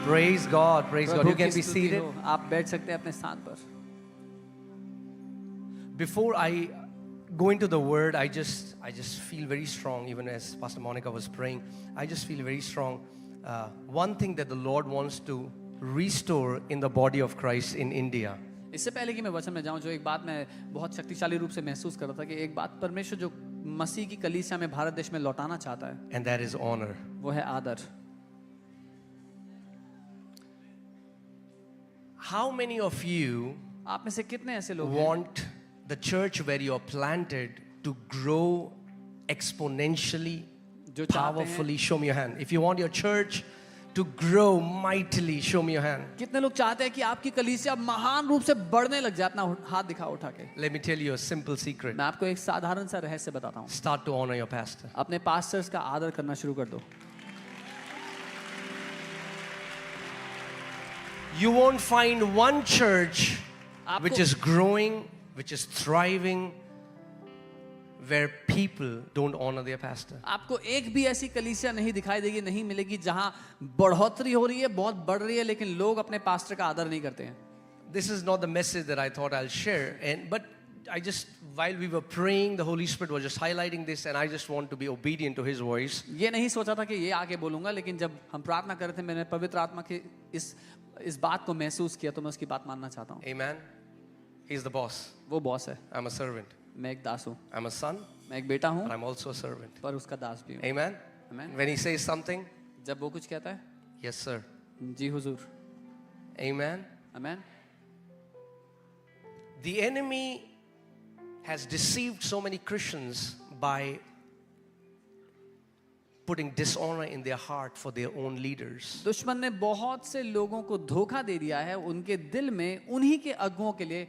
Praise God, praise God. Prabhu You can की be स्तुति seated. हो। आप बैठ सकते हैं अपने स्थान पर। Before I go into the word, I just feel very strong. Even as Pastor Monica was praying, I just feel very strong. One thing that the Lord wants to restore in the body of Christ in India. इससे पहले कि मैं वचन में जाऊं, जो एक बात मैं बहुत शक्तिशाली रूप से महसूस कर रहा था कि एक बात परमेश्वर जो मसीह की कलीसिया में भारत देश में लौटाना चाहता है, And that is honor. वो है आदर। How many of you आप में से कितने ऐसे लोग हैं want the church where you are planted to grow exponentially, जो चाहते हैं, powerfully? Show me your hand. If you want your church to grow mightily, show me your hand. कितने लोग चाहते हैं कि आपकी कलीसिया महान रूप से बढ़ने लग जाए? अपना हाथ दिखाओ उठा के। Let me tell you a simple secret. मैं आपको एक साधारण सा रहस्य बताता हूँ। Start to honor your pastor. अपने पास्टर्स का आदर करना शुरू कर दो। You won't find one church आपको- which is growing, which is thriving, where people don't honor their pastor. आपको एक भी ऐसी कलीसिया नहीं दिखाई देगी, नहीं मिलेगी जहां बढ़ोतरी हो रही है, बहुत बढ़ रही है, लेकिन लोग अपने पास्टर का आदर नहीं करते हैं। This is not the message that I thought I'll share, but while we were praying, the Holy Spirit was just highlighting this, and I just want to be obedient to His voice. ये नहीं सोचा था कि ये आगे बोलूंगा, लेकिन जब हम प्रार्थना कर रहे थे, मैंने पवित्र आत्मा की इस बात को महसूस किया, तो मैं उसकी बात मानना चाहता हूँ। Amen. He's the boss. वो बॉस है, I'm a servant. मैं एक दास हूँ, I'm a son, मैं एक बेटा हूँ, but I'm also a servant. पर उसका दास भी हूँ। Amen. Amen. When He says something, जब वो कुछ कहता है, yes, sir. Ji Hazur. Amen. Amen. The enemy has deceived so many Christians by putting dishonor in their heart for their own leaders. दुश्मन ने बहुत से लोगों को धोखा दे दिया है, उनके दिल में उन्हीं के अगुओं के लिए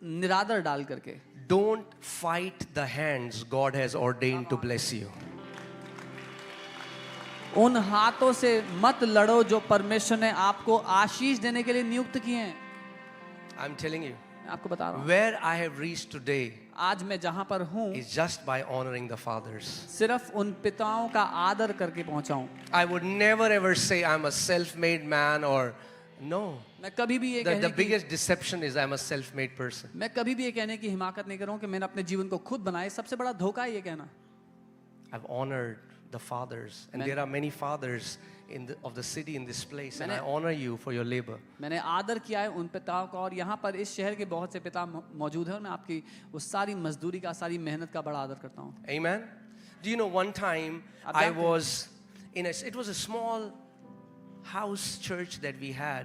निरादर डाल करके। Don't fight the hands God has ordained to bless you. उन हाथों से मत लड़ो जो परमेश्वर ने आपको आशीष देने के लिए नियुक्त किए हैं। I'm telling you, मैं आपको बता रहा हूँ, where I have reached today आज मैं जहां पर हूँ, is just by honoring the fathers. सिर्फ उन पिताओं का आदर करके पहुंचा हूँ। I would never ever say I'm a self-made man or no. मैं कभी भी ये The कहने की biggest deception is I'm a self-made person. मैं कभी भी ये कहने की हिमाकत नहीं करूँ कि मैंने अपने जीवन को खुद बनाया। सबसे बड़ा धोखा है ये कहना। I've honored the fathers, and मैंने- there are many fathers of the city in this place, and I मैंने- honor you for your labor. मैंने आदर किया है उन पिताओं का, और यहाँ पर इस शहर के बहुत से पिता मौजूद हैं, और मैं आपकी उस सारी मजदूरी का, सारी मेहनत का बड़ा आदर करता हूँ। Amen. Do you know one time आप I जानते हैं? was it was a small house church that we had,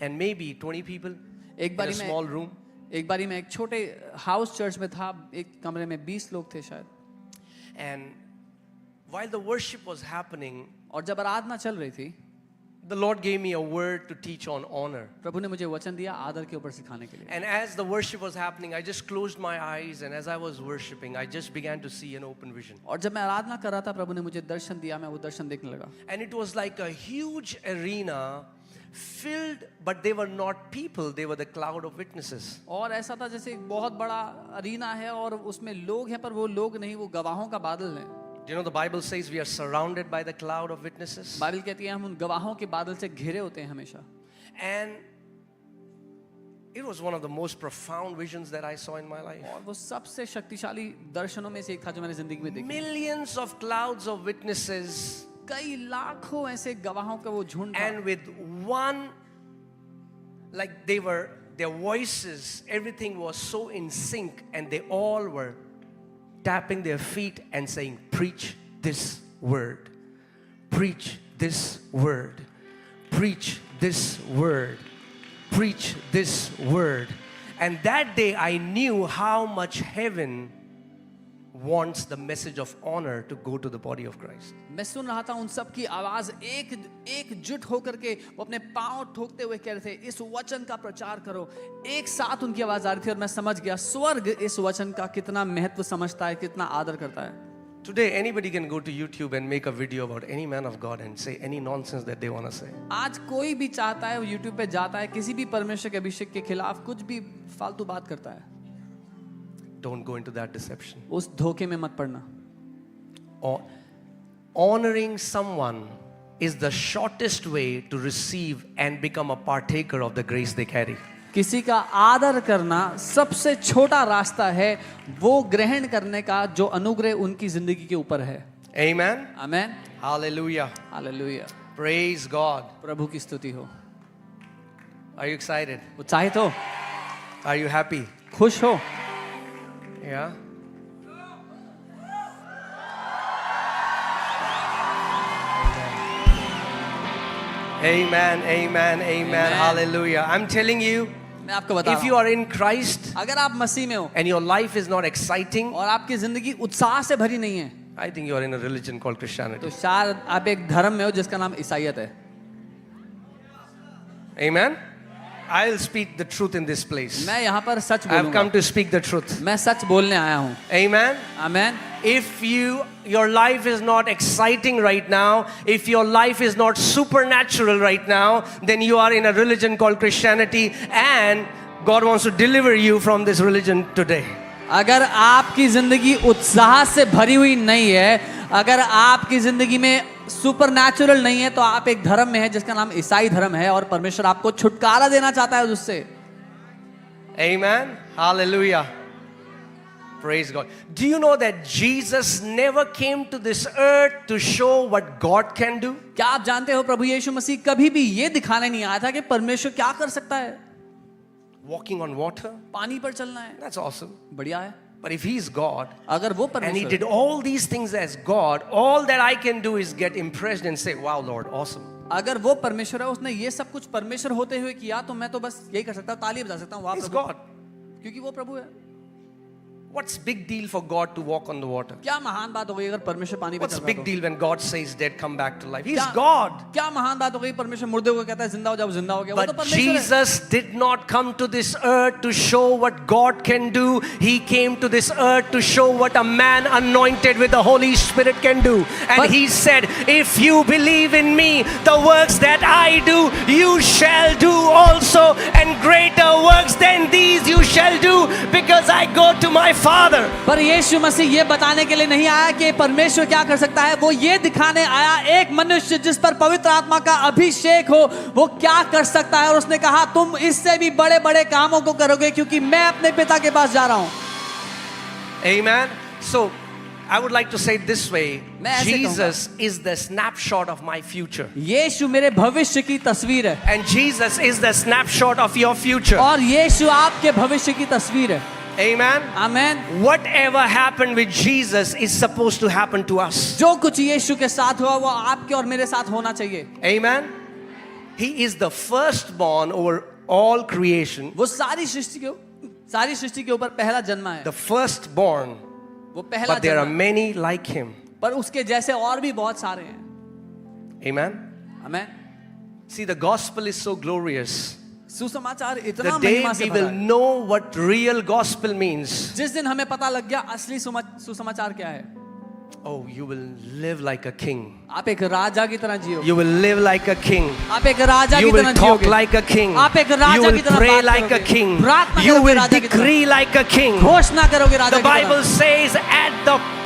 and maybe 20 people एक in a बारी small room. एक बारी मैं एक छोटे हाउस चर्च में था, एक कमरे में 20 लोग थे शायद, And while the worship was happening, और जब आराधना चल रही थी, the Lord gave me a word to teach on honor. प्रभु ने मुझे वचन दिया आदर के ऊपर सिखाने के लिए। And as the worship was happening, I just closed my eyes, and as I was worshiping, I just began to see an open vision. और जब मैं आराधना कर रहा था, प्रभु ने मुझे दर्शन दिया, मैं वो दर्शन देखने लगा। And it was like a huge arena filled, but they were not people, they were the cloud of witnesses. और ऐसा था जैसे एक बहुत बड़ा अरीना है और उसमें लोग हैं, पर वो लोग नहीं, वो गवाहों का बादल है। Do you know the Bible says we are surrounded by the cloud of witnesses? Bible कहती है हम उन गवाहों के बादल से घिरे होते हैं हमेशा। And it was one of the most profound visions that I saw in my life. और वो सबसे शक्तिशाली दर्शनों में से एक था जो मैंने जिंदगी में देखा। Millions of clouds of witnesses, कई लाखों ऐसे गवाहों का वो झुंड था, and with one, like their voices, everything was so in sync, and they all were tapping their feet and saying, preach this word, preach this word, preach this word, preach this word. And that day I knew how much heaven wants the message of honor to go to the body of Christ. मैं सुन रहा था उन सब की आवाज एकजुट होकर के वो अपने पांव ठोकते हुए कह रहे थे, इस वचन का प्रचार करो। एक साथ उनकी आवाज आ रही थी, और मैं समझ गया स्वर्ग इस वचन का कितना महत्व समझता है, कितना आदर करता है। Today anybody can go to YouTube and make a video about any man of God and say any nonsense that they want to say. आज कोई भी चाहता है, वो YouTube पे जाता है, किसी भी परमेश्वर के अभिषेक के खिलाफ कुछ भी फालतू बात करता है। Don't go into that deception. उस धोखे में मत पड़ना। Or honoring someone is the shortest way to receive and become a partaker of the grace they carry. किसी का आदर करना सबसे छोटा रास्ता है वो ग्रहण करने का जो अनुग्रह उनकी जिंदगी के ऊपर है. Amen. आमेन. Hallelujah. हालेलुया. Praise God. प्रभु की स्तुति हो. Are you excited? उत्साहित हो? Are you happy? खुश हो? Yeah. Amen, amen, amen. Hallelujah. I'm telling you, मैं आपको बता if रहा you हूं, are in Christ अगर आप मसीह में हो and your life is not exciting, और आपकी जिंदगी उत्साह से भरी नहीं है, I think you are in a religion called Christianity. तो शायद आप एक धर्म में हो जिसका नाम ईसाईयत है. Amen. I'll speak the truth in this place. मैं यहाँ पर सच I've come बोलूंगा. to speak the truth. मैं सच बोलने आया हूँ. Amen. Amen. If your life is not exciting right now, if your life is not supernatural right now, then you are in a religion called Christianity, and God wants to deliver you from this religion today. अगर आपकी जिंदगी उत्साह से भरी हुई नहीं है, अगर आपकी जिंदगी में सुपरनैचुरल नहीं है, तो आप एक धर्म में है जिसका नाम ईसाई धर्म है और परमेश्वर आपको छुटकारा देना चाहता है उससे. Amen. Hallelujah. Praise God. Do you know that Jesus never came to this earth to show what God can do? क्या आप जानते हो प्रभु यीशु मसीह कभी भी ये दिखाने नहीं आया था कि परमेश्वर क्या कर सकता है. Walking on water? पानी पर चलना है, That's awesome. बढ़िया है. But if He's God, अगर वो and He परमेश्वर did all these things as God, all that I can do is get impressed and say, wow, Lord, awesome. अगर वो परमेश्वर है, उसने ये सब कुछ परमेश्वर होते हुए किया, तो मैं तो बस यही कर सकता हूँ, ताली बजा सकता हूँ, वाह He's प्रभु, God. क्योंकि वो प्रभु है. What's big deal for God to walk on the water? क्या महान बात हो गई अगर परमेश्वर पानी पे What's चल रहा big है तो? deal when God says dead come back to life? He's क्या- God. क्या महान बात हो गई परमेश्वर मुर्दे को कहता है जिंदा हो जाओ, जिंदा हो गया, वो तो But परमेश्वर है. Jesus did not come to this earth to show what God can do. He came to this earth to show what a man anointed with the Holy Spirit can do. And But- He said, if you believe in me, the works that I do, you shall do also. And greater works than these you shall do, because I go to my Father. पर यीशु मसीह ये बताने के लिए नहीं आया कि परमेश्वर क्या कर सकता है, वो ये दिखाने आया एक मनुष्य जिस पर पवित्र आत्मा का अभिषेक हो वो क्या कर सकता है. और उसने कहा तुम इससे भी बड़े बड़े कामों को करोगे क्योंकि मैं अपने पिता के पास जा रहा हूं. Amen. So I would like to say it this way. मैं ऐसे Jesus is the snapshot of my future. यीशु मेरे भविष्य की तस्वीर है And Jesus is the snapshot of your future. और यीशु आपके भविष्य की तस्वीर है. Amen. Amen. Whatever happened with Jesus is supposed to happen to us. जो कुछ यीशु के साथ हुआ वो आपके और मेरे साथ होना चाहिए. Amen. He is the firstborn over all creation. वो सारी सृष्टि के ऊपर पहला जन्मा है. The firstborn. वो पहला But there are जन्मा, many like him. पर उसके जैसे और भी बहुत सारे हैं. Amen. Amen. See, the gospel is so glorious. सुसमाचार इतना The day महिमा से we भरा will है. know what real gospel means. जिस दिन हमें पता लग गया असली सुसमाचार क्या है, Oh, you will live like a king. आप एक राजा की तरह जियो. You will live like a king. आप एक राजा You की will तरह talk जियोगे. like a king. आप एक राजा You will की तरह pray बात like a करोगे. king. प्रार्थना You करोगे will राजा की तरह. decree like a king. घोषणा करोगे राजा The की तरह. Bible says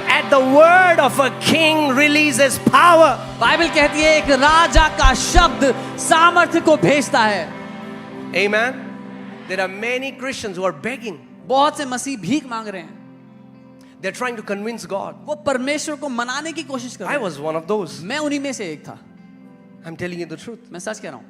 at the word of a king releases power. Bible कहती है एक राजा का शब्द सामर्थ्य को भेजता है. Amen. There are many Christians who are begging. बहुत से मसीह भीख मांग रहे हैं. They're trying to convince God. वो परमेश्वर को मनाने की कोशिश कर रहे I हैं. was one of those. मैं उन्हीं में से एक था. I'm telling you the truth. मैं सच कह रहा हूँ.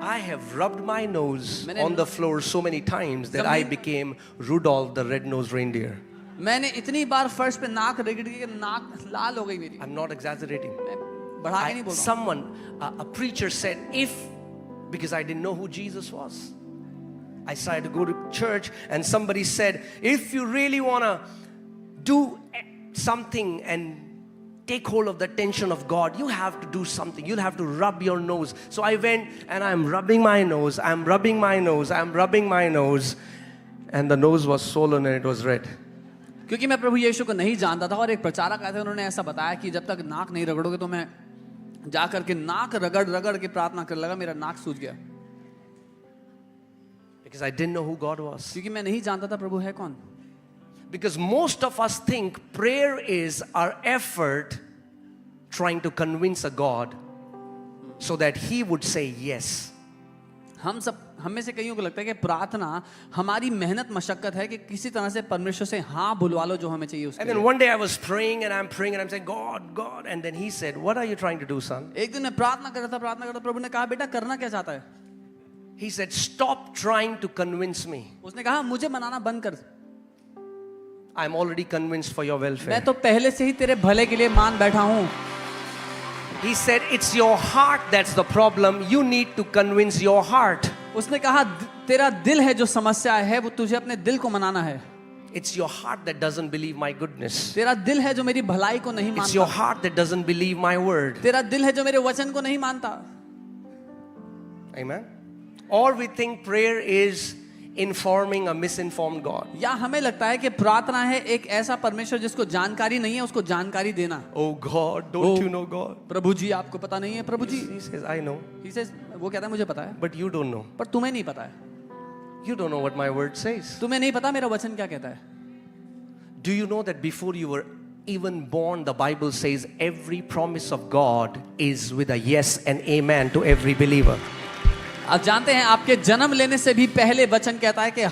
I have rubbed my nose मैंने- on the floor so many times that I became Rudolph the red-nosed reindeer. मैंने इतनी बार फर्श पे नाक रगड़ के नाक लाल हो गई मेरी. I'm not exaggerating. मैं बढ़ा के नहीं बोल रहा हूँ. Someone, a preacher said, because I didn't know who Jesus was. I started to go to church and somebody said, if you really want to do something and take hold of the attention of God, you have to do something. You'll have to rub your nose. So I went and I'm rubbing my nose. I'm rubbing my nose. I'm rubbing my nose. And the nose was swollen and it was red. क्योंकि मैं प्रभु यीशु को नहीं जानता था और एक प्रचारक आए थे, उन्होंने ऐसा बताया कि जब तक नाक नहीं रगड़ोगे तो मैं जा करके नाक रगड़ के प्रार्थना करने लगा, मेरा नाक सूज गया. Because I didn't know who God was. क्योंकि मैं नहीं जानता था प्रभु है कौन. Because most of us think prayer is our effort trying to convince a God so that He would say yes. हम में से कईयों को लगता है कि प्रार्थना हमारी मेहनत मशक्कत है कि किसी तरह से परमेश्वर से हाँ बुलवा लो जो हमें चाहिए उसके And then लिए। one day I was praying and I'm saying, God. And then He said, what are you trying to do, son? एक दिन मैं प्रार्थना कर रहा था, प्रभु ने कहा बेटा करना क्या चाहता है? He said, stop trying to convince me. उसने कहा मुझे मनाना बंद कर, I'm already convinced for your welfare. मैं तो पहले से ही तेरे भले के लिए मान बैठा हूँ। He said, it's your heart that's the problem. You need to convince your heart. उसने कहा तेरा दिल है जो समस्या है, वो तुझे अपने दिल को मनाना है। It's your heart that doesn't believe my goodness. तेरा दिल है जो मेरी भलाई को नहीं It's your मानता। heart that doesn't believe my word. तेरा दिल है जो मेरे वचन को नहीं मानता। Amen. Or we think prayer is informing a misinformed God. या हमें लगता है कि प्रार्थना है एक ऐसा परमेश्वर जिसको जानकारी नहीं है उसको जानकारी देना। Oh God, don't you know God? प्रभु जी आपको पता नहीं है प्रभु जी। He says, I know, He says, वो कहता है मुझे पता है, but you don't know. पर तुम्हें नहीं पता है। You don't know what my word says. तुम्हें नहीं पता मेरा वचन क्या कहता है। Do you know that before you were even born, the Bible says every promise of God is with a yes and amen to every believer. आप जानते हैं आपके जन्म लेने से भी पहले वचन कहता है कि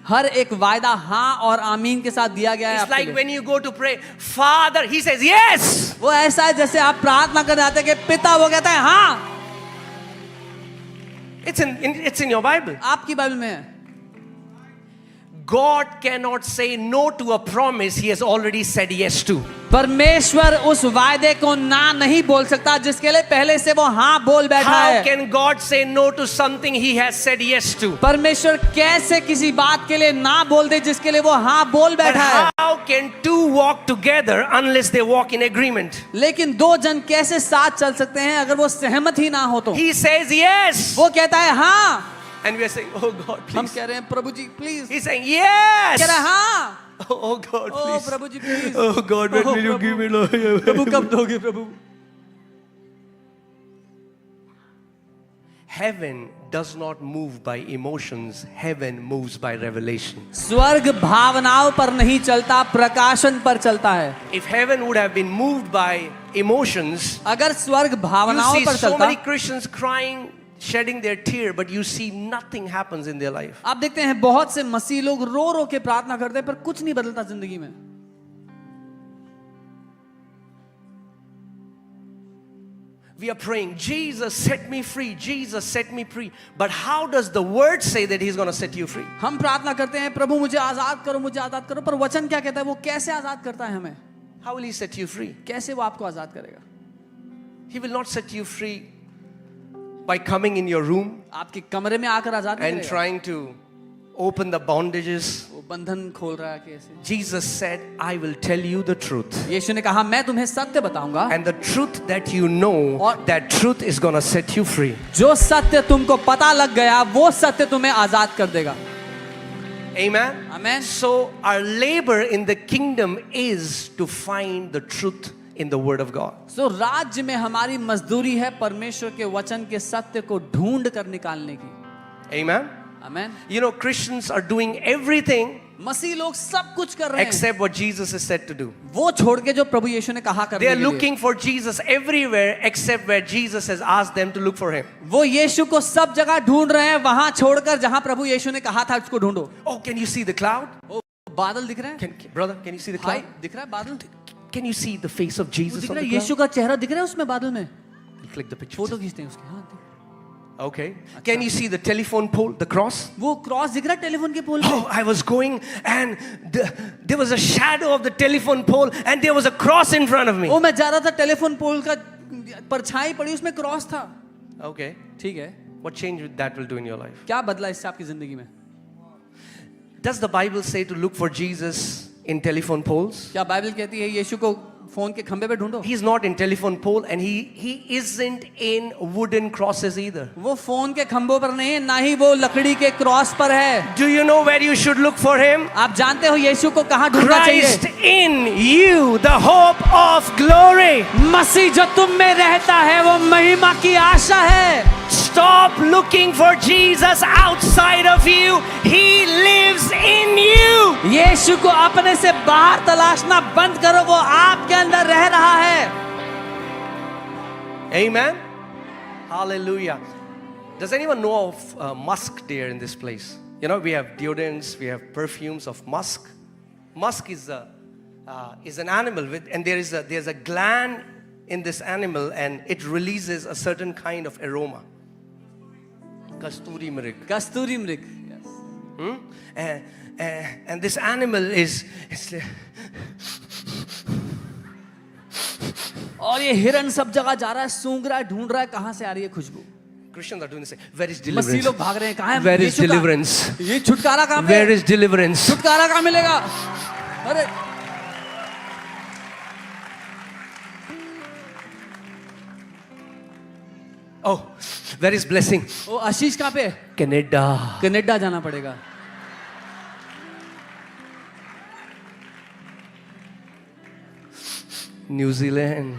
हर एक वायदा हाँ और आमीन के साथ दिया गया है It's आपके like लिए। when you go to pray, Father, He says yes. वो ऐसा है जैसे आप प्रार्थना कर जाते हैं कि पिता, वो कहता है हाँ। It's in your Bible. आपकी बाइबल में है। God cannot say no to a promise He has already said yes to. परमेश्वर उस वायदे को ना नहीं बोल सकता जिसके लिए पहले से वो हाँ बोल बैठा How है। can God say no to something He has said yes to? परमेश्वर कैसे किसी बात के लिए ना बोल दे जिसके लिए वो हाँ बोल But बैठा है। how can two walk together unless they walk in agreement? लेकिन दो जन कैसे साथ चल सकते हैं अगर वो सहमत ही ना हो तो। He says yes. वो कहता है हाँ, And we are saying, oh God, हम please. कह रहे हैं प्रभु जी प्लीज। He's saying yes. कह रहा है हाँ। Oh God, oh please. प्रभु जी please. Oh God, when Oh, will you प्रभु। give me Lord? प्रभु कब दोगे प्रभु। Heaven does not move by emotions. Heaven moves by revelation. स्वर्ग भावनाओं पर नहीं चलता, प्रकाशन पर चलता है। If heaven would have been moved by emotions, अगर स्वर्ग you भावनाओं see पर so चलता, many Christians crying, shedding their tear, but you see nothing happens in their life. आप देखते हैं बहुत से मसीह लोग रो रो के प्रार्थना करते हैं पर कुछ नहीं बदलता जिंदगी में। We are praying, Jesus set me free, Jesus set me free. But how does the word say that He's going to set you free? हम प्रार्थना करते हैं प्रभु मुझे आजाद करो, मुझे आजाद करो, पर वचन क्या कहता है, वो कैसे आजाद करता है हमें? How will He set you free? कैसे वो आपको आजाद करेगा? He will not set you free by coming in your room आपके कमरे में आकर आजाद नहीं and करेगा। trying to open the bondages. वो बंधन खोल रहा है कैसे? Jesus said, I will tell you the truth. यीशु ने कहा मैं तुम्हें सत्य बताऊंगा, And the truth that you know, और- that truth is going to set you free. जो सत्य तुमको पता लग गया वो सत्य तुम्हें आजाद कर देगा। Amen? Amen. So our labor in the kingdom is to find the truth in the word of God. सो राज्य में हमारी मजदूरी है परमेश्वर के वचन के सत्य को ढूंढ कर निकालने की। Amen? Amen. You know, Christians are doing everything मसीह लोग सब कुछ कर रहे हैं except what Jesus is said to do. वो छोड़ के जो प्रभु यीशु ने कहा They करने are के लिए। looking for Jesus everywhere except where Jesus has asked them to look for Him. वो यीशु को सब जगह ढूंढ रहे हैं वहां छोड़कर जहां प्रभु यीशु ने कहा था उसको ढूंढो। Oh, can you see the cloud? ओ बादल दिख रहे हैं? Brother, can you see the भाई cloud? दिख रहा है बादल? Can you see the face of वो Jesus दिख on रहा the है cloud? यीशु का चेहरा दिख रहा है उसमें बादल में। Click the picture. फोटो खींचते हैं उसकी। हाँ Okay. Can you see the telephone pole, the cross? वो क्रॉस दिख रहा है टेलीफोन के पोल पे। Oh, I was going and there was a shadow of the telephone pole and there was a cross in front of me. वो मैं जा रहा था टेलीफोन पोल का परछाई पड़ी उसमें क्रॉस था। Okay. ठीक है, What change that will do in your life? क्या बदला इससे आपकी जिंदगी में? Does the Bible say to look for Jesus in telephone poles? क्या बाइबल कहती है यीशु को फोन के खंबे पे ढूंढो? He's not in telephone pole and he isn't in wooden crosses either. वो फोन के खंभों पर नहीं है, ना ही वो लकड़ी के क्रॉस पर है। Do you know where you should look for him? आप जानते हो यीशु को कहाँ ढूंढना Christ चाहिए? in you, the hope of glory. मसीह जो तुम में रहता है वो महिमा की आशा है। Stop looking for Jesus outside of you. He lives in you. यीशु को अपने से बाहर तलाशना बंद करो, वो आपके अंदर रह रहा है। Amen. Hallelujah. Does anyone know of musk deer in this place? You know, we have deodorants, we have perfumes of musk. Musk is an animal and there's a gland in this animal and it releases a certain kind of aroma. Kasturi mrig. कस्तूरी मृग. Yes. And this animal is और ये हिरन सब जगह जा रहा है, सूंघ रहा है, ढूंढ रहा है कहां से आ रही है खुशबू. Christians are doing this. Where is Masih deliverance? लोग भाग रहे हैं, कहां है Where is यीशु का? deliverance? ये छुटकारा कहां पे? Where is deliverance? छुटकारा कहां मिलेगा? अरे Oh, where is blessing? वो आशीष कहां पे? Canada. कनाडा जाना पड़ेगा. New Zealand.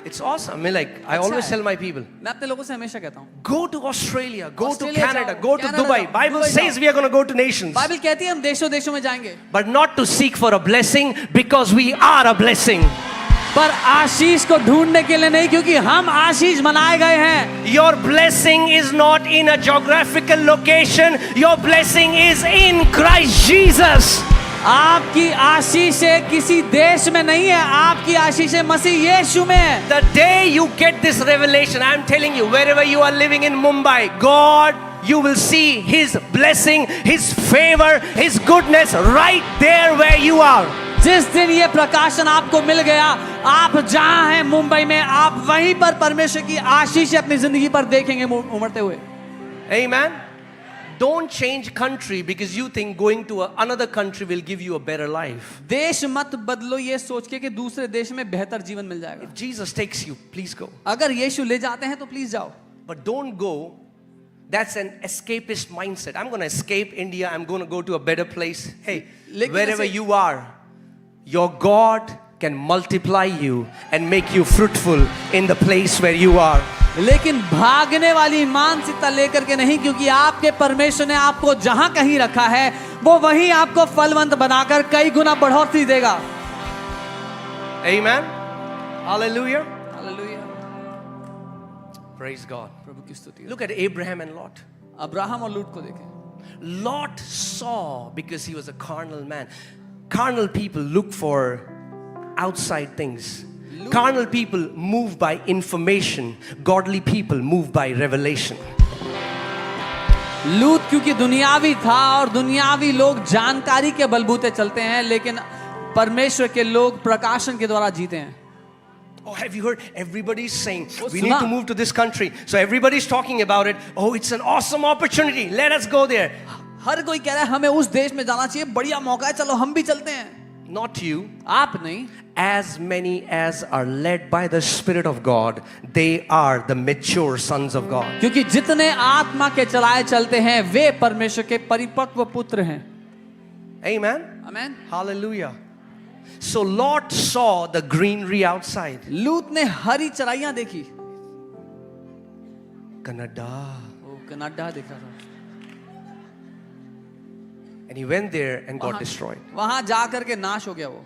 It's awesome. I mean, like, I अच्छा always है. tell my people, मैं अपने लोगों से हमेशा कहता हूँ, go to Australia, go to Australia Canada, जाओ, go to Canada Dubai. जाओ, Bible Dubai says जाओ. we are going to go to nations. Bible कहती है हम देशों देशों में जाएंगे, But not to seek for a blessing, because we are a blessing. पर आशीष को ढूंढने के लिए नहीं, क्योंकि हम आशीष बनाए गए हैं. Your blessing is not in a geographical location. Your blessing is in Christ Jesus. आपकी आशीष किसी देश में नहीं है, आपकी आशीष मसीह यीशु में है. The day you get this revelation, I'm telling you, wherever you are living in Mumbai, God, you will see His blessing, His favor, His goodness right there where you are. जिस दिन ये प्रकाशन आपको मिल गया, आप जहां हैं मुंबई में, आप वहीं पर परमेश्वर की आशीष अपनी जिंदगी पर देखेंगे उमड़ते हुए. Amen. Don't change country because you think going to another country will give you a better life. देश मत बदलो ये सोच के कि दूसरे देश में बेहतर जीवन मिल जाएगा. If Jesus takes you, please go. अगर यीशु ले जाते हैं तो प्लीज जाओ. But don't go. That's an escapist mindset. I'm going to escape India. I'm going to go to a better place. Hey, लेकिन wherever ऐसे- you are, your God can multiply you and make you fruitful in the place where you are. लेकिन भागने वाली मानसिकता लेकर के नहीं, क्योंकि आपके परमेश्वर ने आपको जहां कहीं रखा है वो वहीं आपको फलवंत बनाकर कई गुना बढ़ोतरी देगा. Amen. Hallelujah. Hallelujah. Praise God. प्रभु की स्तुति हो. Look at Abraham and Lot. Abraham और लूत को देखें. Lot saw because he was a carnal man. Carnal people look for outside things. Carnal people move by information. Godly people move by revelation. लूत क्योंकि दुनियावी था और दुनियावी लोग जानकारी के बलबूते चलते हैं, लेकिन परमेश्वर के लोग प्रकाशन के द्वारा जीते हैं. Oh, have you heard? Everybody's saying Oh, we need सुना. to move to this country. So everybody's talking about it. Oh, it's an awesome opportunity. Let us go there. हर कोई कह रहा है हमें उस देश में जाना चाहिए, बढ़िया मौका है, चलो हम भी चलते हैं. Not you. आप नहीं. As many as are led by the Spirit of God, they are the mature sons of God. क्योंकि जितने आत्मा के चलाए चलते हैं वे परमेश्वर के परिपक्व पुत्र हैं. Amen. Amen. Hallelujah. So Lot saw the greenery outside. लूत ने हरी चराइयां देखी. Canada. वो कनाडा दिख रहा था. And he went there and got destroyed. वहां जा करके नाश हो गया वो.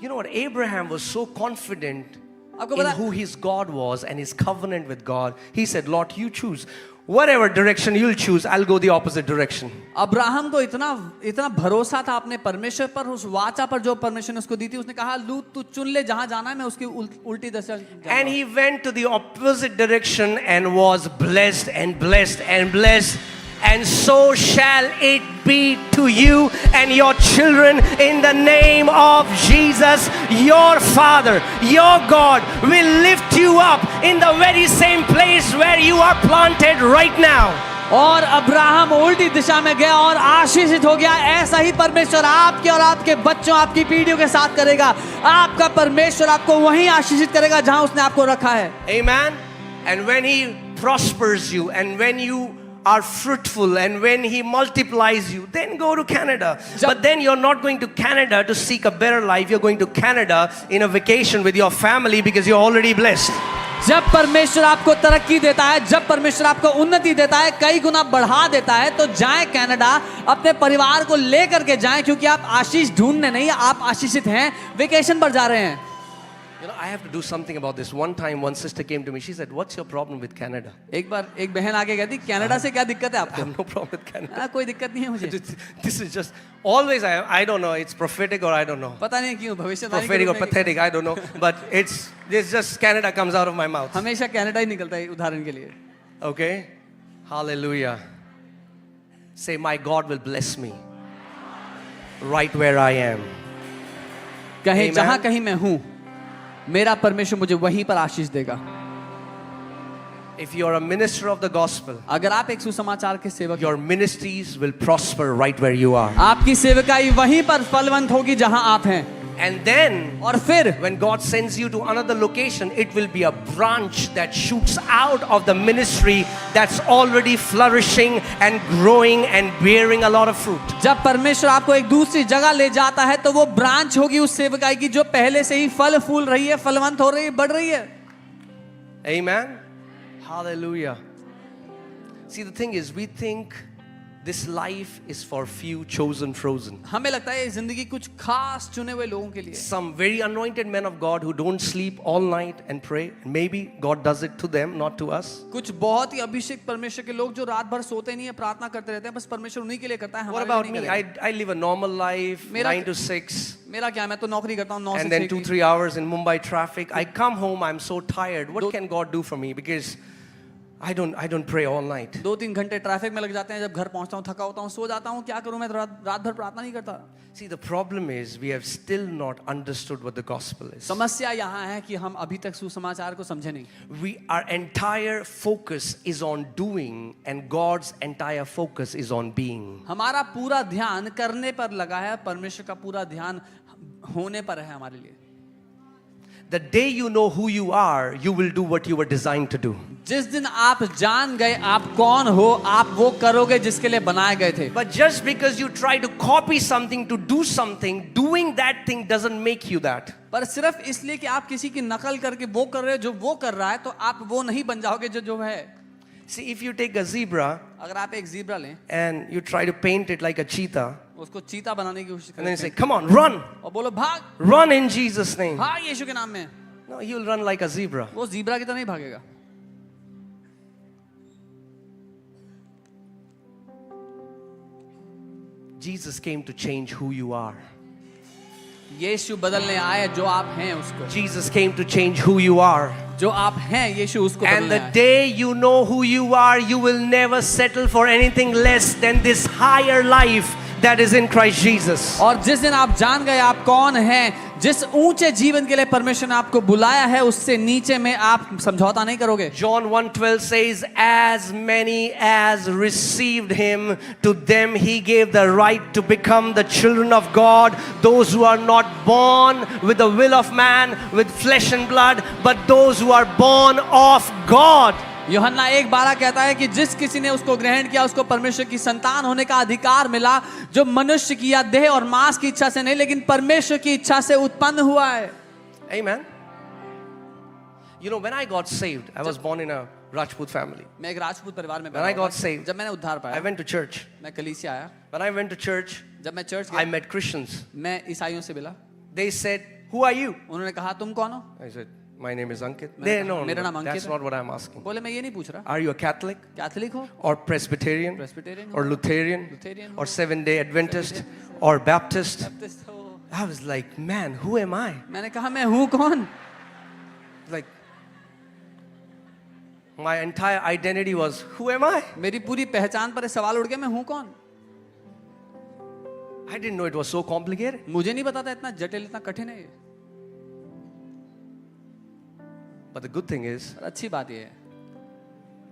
You know what? Abraham was so confident आपको in पता who his God was and his covenant with God. He said, Lord, you choose. Whatever direction you'll choose, I'll go the opposite direction. Abraham को इतना भरोसा था अपने परमेश्वर पर, उस वाचा पर जो परमेश्वर ने उसको दी थी. उसने कहा लूत तू चुन ले जहां जाना है, मैं उसकी उल्टी दिशा जाऊंगा. And he went to the opposite direction and was blessed and blessed and blessed. And so shall it be to you and your children in the name of Jesus. Your Father, your God will lift you up in the very same place where you are planted right now. और Abraham उल्टी दिशा में गया और आशीषित हो गया. ऐसा ही परमेश्वर आपके और आपके बच्चों, आपकी पीढ़ियों के साथ करेगा. आपका परमेश्वर आपको वहीं आशीषित करेगा जहां उसने आपको रखा है. Amen. And when he prospers you and when you are fruitful and when he multiplies you, then go to Canada. But then you're not going to Canada to seek a better life. You're going to Canada in a vacation with your family because you're already blessed. जब परमेश्वर आपको तरक्की देता है, जब परमेश्वर आपको उन्नति देता है, कई गुना बढ़ा देता है, तो जाएं कनाडा, अपने परिवार को लेकर के जाएं, क्योंकि आप आशीष ढूंढने नहीं, आप आशीषित हैं, वेकेशन पर जा रहे हैं. You know, I have to do something about this. One time, one sister came to me. She said, "What's your problem with Canada?" एक बार एक बहन आके कहती कनाडा से क्या दिक्कत है I आपको? have no problem with Canada. कोई दिक्कत नहीं है मुझे. This is just always. I don't know. It's prophetic or I don't know. पता नहीं क्यों भविष्यवाणी Prophetic or pathetic. I don't know. But it's just Canada comes out of my mouth. हमेशा कनाडा ही निकलता है उदाहरण के लिए. Okay. Hallelujah. Say, my God will bless me right where I am. कहे Amen. जहां कहीं मैं हूं मेरा परमेश्वर मुझे वहीं पर आशीष देगा. If you're a minister of the gospel, अगर आप एक सुसमाचार के सेवक हैं, your ministries will prosper right where you are. आपकी सेवकाई वहीं पर फलवंत होगी जहां आप हैं. And then, और फिर when God sends you to another location, it will be a branch that shoots out of the ministry that's already flourishing and growing and bearing a lot of fruit. जब परमेश्वर आपको एक दूसरी जगह ले जाता है तो वो ब्रांच होगी उस सेवकाई की जो पहले से ही फल फूल रही है, फलवंत हो रही है, बढ़ रही है. Amen. Hallelujah. See, the thing is, we think this life is for few chosen frozen. हमें लगता है ये जिंदगी कुछ खास चुने हुए लोगों के लिए. Some very anointed men of God who don't sleep all night and pray. Maybe God does it to them, not to us. कुछ बहुत ही अभिषेक परमेश्वर के लोग जो रात भर सोते नहीं है, प्रार्थना करते रहते हैं, बस परमेश्वर उन्हीं के लिए करता है. What हमारे about लिए me? नहीं करेगा. I live a normal life, मेरा- 9 to 6. मेरा क्या, मैं तो नौकरी करता हूँ 9 से And then 6 की. 2-3 hours in Mumbai traffic. I come home, I'm so tired. What Do- can God do for me? Because I don't pray all night. 2-3 घंटे ट्रैफिक में लग जाते हैं. जब घर पहुंचता हूँ थका होता हूँ, सो जाता हूँ. क्या करूँ मैं? रात भर प्रार्थना नहीं करता. See, the problem is we have still not understood what the gospel is. समस्या यहाँ है कि हम अभी तक सुसमाचार को समझे नहीं. Our entire focus is on doing, and God's entire focus is on being. हमारा पूरा ध्यान करने पर लगा है, परमेश्वर का पूरा ध्यान होने पर है हमारे लिए. The day you know who you are, you will do what you were designed to do. जिस दिन आप जान गए आप कौन हो, आप वो करोगे जिसके लिए बनाए गए थे. But just because you try to copy something to do something, doing that thing doesn't make you that. पर सिर्फ इसलिए कि आप किसी की नकल करके वो कर रहे हो जो वो कर रहा है, तो आप वो नहीं बन जाओगे जो है. See, if you take a zebra अगर आप एक ज़ीब्रा लें, and you try to paint it like a cheetah, उसको चीता बनाने की कोशिश and then you say, करें "Come on, run! और बोलो भाग, Run in Jesus' name." भाग यीशु के नाम में, No, you'll run like a zebra. वो ज़ीब्रा की तरह नहीं भागेगा. Jesus came to change who you are. यीशु बदलने आए जो आप हैं उसको. Jesus came to change who you are. जो आप हैं यीशु उसको And बदलने the आए. day you know who you are, you will never settle for anything less than this higher life that is in Christ Jesus. और जिस दिन आप जान गए आप कौन हैं, जिस ऊंचे जीवन के लिए परमेश्वर ने आपको बुलाया है, उससे नीचे में आप समझौता नहीं करोगे. John 1:12 says, "As many as received him, to them he gave the right to become the children of God, those who are not born with the will of man, with flesh and blood, but those who are born of God." यूहन्ना 1:12 कहता है कि जिस किसी ने उसको ग्रहण किया उसको परमेश्वर की संतान होने का अधिकार मिला, जो मनुष्य की या देह और मांस की इच्छा से नहीं लेकिन परमेश्वर की इच्छा से उत्पन्न हुआ है. Amen. You know, when I got saved, I was born in a Rajput family. मैं एक राजपूत परिवार में When I पैदा got हुआ. saved, जब मैंने उद्धार I पाया, went to church. मैं कलीसिया आया. When I went to church, जब मैं चर्च I गया, met Christians. मैं ईसाइयों से मिला. They said, "Who are you?" उन्होंने कहा तुम कौन हो? I said, "My name is Ankit." मैंने They कहा, no, "मेरा नाम no, अंकित that's है." not what I'm asking. बोले मैं ये नहीं पूछ रहा. Are you a Catholic Catholic हो, or Presbyterian प्रेस्बिटेरियन or हो, Lutheran Lutheran or हो, Seventh-day Adventist or Baptist? Baptist हो. I was like, man, who am I? मैंने कहा मैं हूँ कौन? Like, my entire identity was, who am I? मेरी पूरी पहचान पर ये सवाल उठ गया, मैं हूँ कौन? I didn't know it was so complicated. मुझे नहीं पता था इतना जटिल, इतना कठिन है ये. But the good thing is, और अच्छी बात ये है,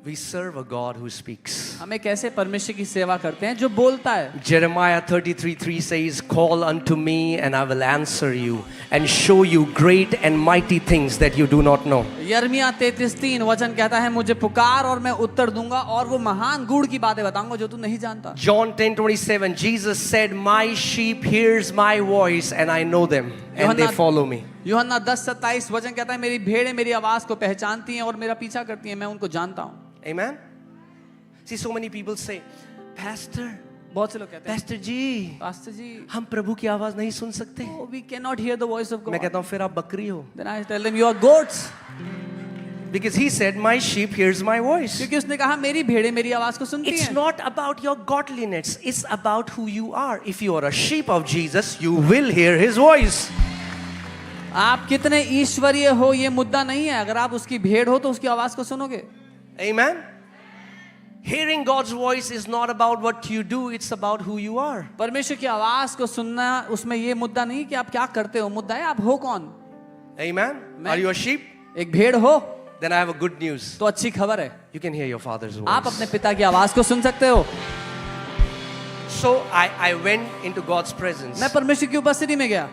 we serve a God who speaks. हमें कैसे परमेश्वर की सेवा करते हैं जो बोलता है. Jeremiah 33:3 says, "Call unto me and I will answer you and show you great and mighty things that you do not know." यर्मिया 33:3 वचन कहता है मुझे पुकार और मैं उत्तर दूंगा और वो महान गुण की बातें बताऊंगा जो तू नहीं जानता. John 10:27, Jesus said, "My sheep hears my voice and I know them and they यूहन्ना- follow me." यूहन्ना 10:27 वचन कहता है मेरी भेड़ें मेरी आवाज को पहचानती हैं और मेरा पीछा करती हैं, मैं उनको जानता हूं. Amen. See, so many people say, "Pastor, बहुत से लोग कहते हैं Pastor जी, पास्टर जी हम प्रभु की आवाज नहीं सुन सकते. oh, we cannot hear the voice of मैं God. कहता हूँ फिर आप बकरी हो. Then I tell them you are goats. Because he said, my sheep hears my voice. क्योंकि उसने कहा मेरी भेड़ें मेरी आवाज को सुनती It's हैं. not about your godliness. It's about who you are. If you are a sheep of Jesus, you will hear his voice. आप कितने ईश्वरीय हो ये मुद्दा नहीं है. अगर आप उसकी भेड़ हो तो उसकी आवाज को सुनोगे. Amen. Hearing God's voice is not about what you do, it's about who you are. परमेश्वर की आवाज को सुनना उसमें ये मुद्दा नहीं कि आप क्या करते हो. मुद्दा है आप हो कौन. Amen. Are you a sheep? एक भेड़ हो Then I have a good news. तो अच्छी खबर है. You can hear your father's आप voice. अपने पिता की आवाज को सुन सकते हो. So I went into God's presence मैं परमेश्वर की उपस्थिति में गया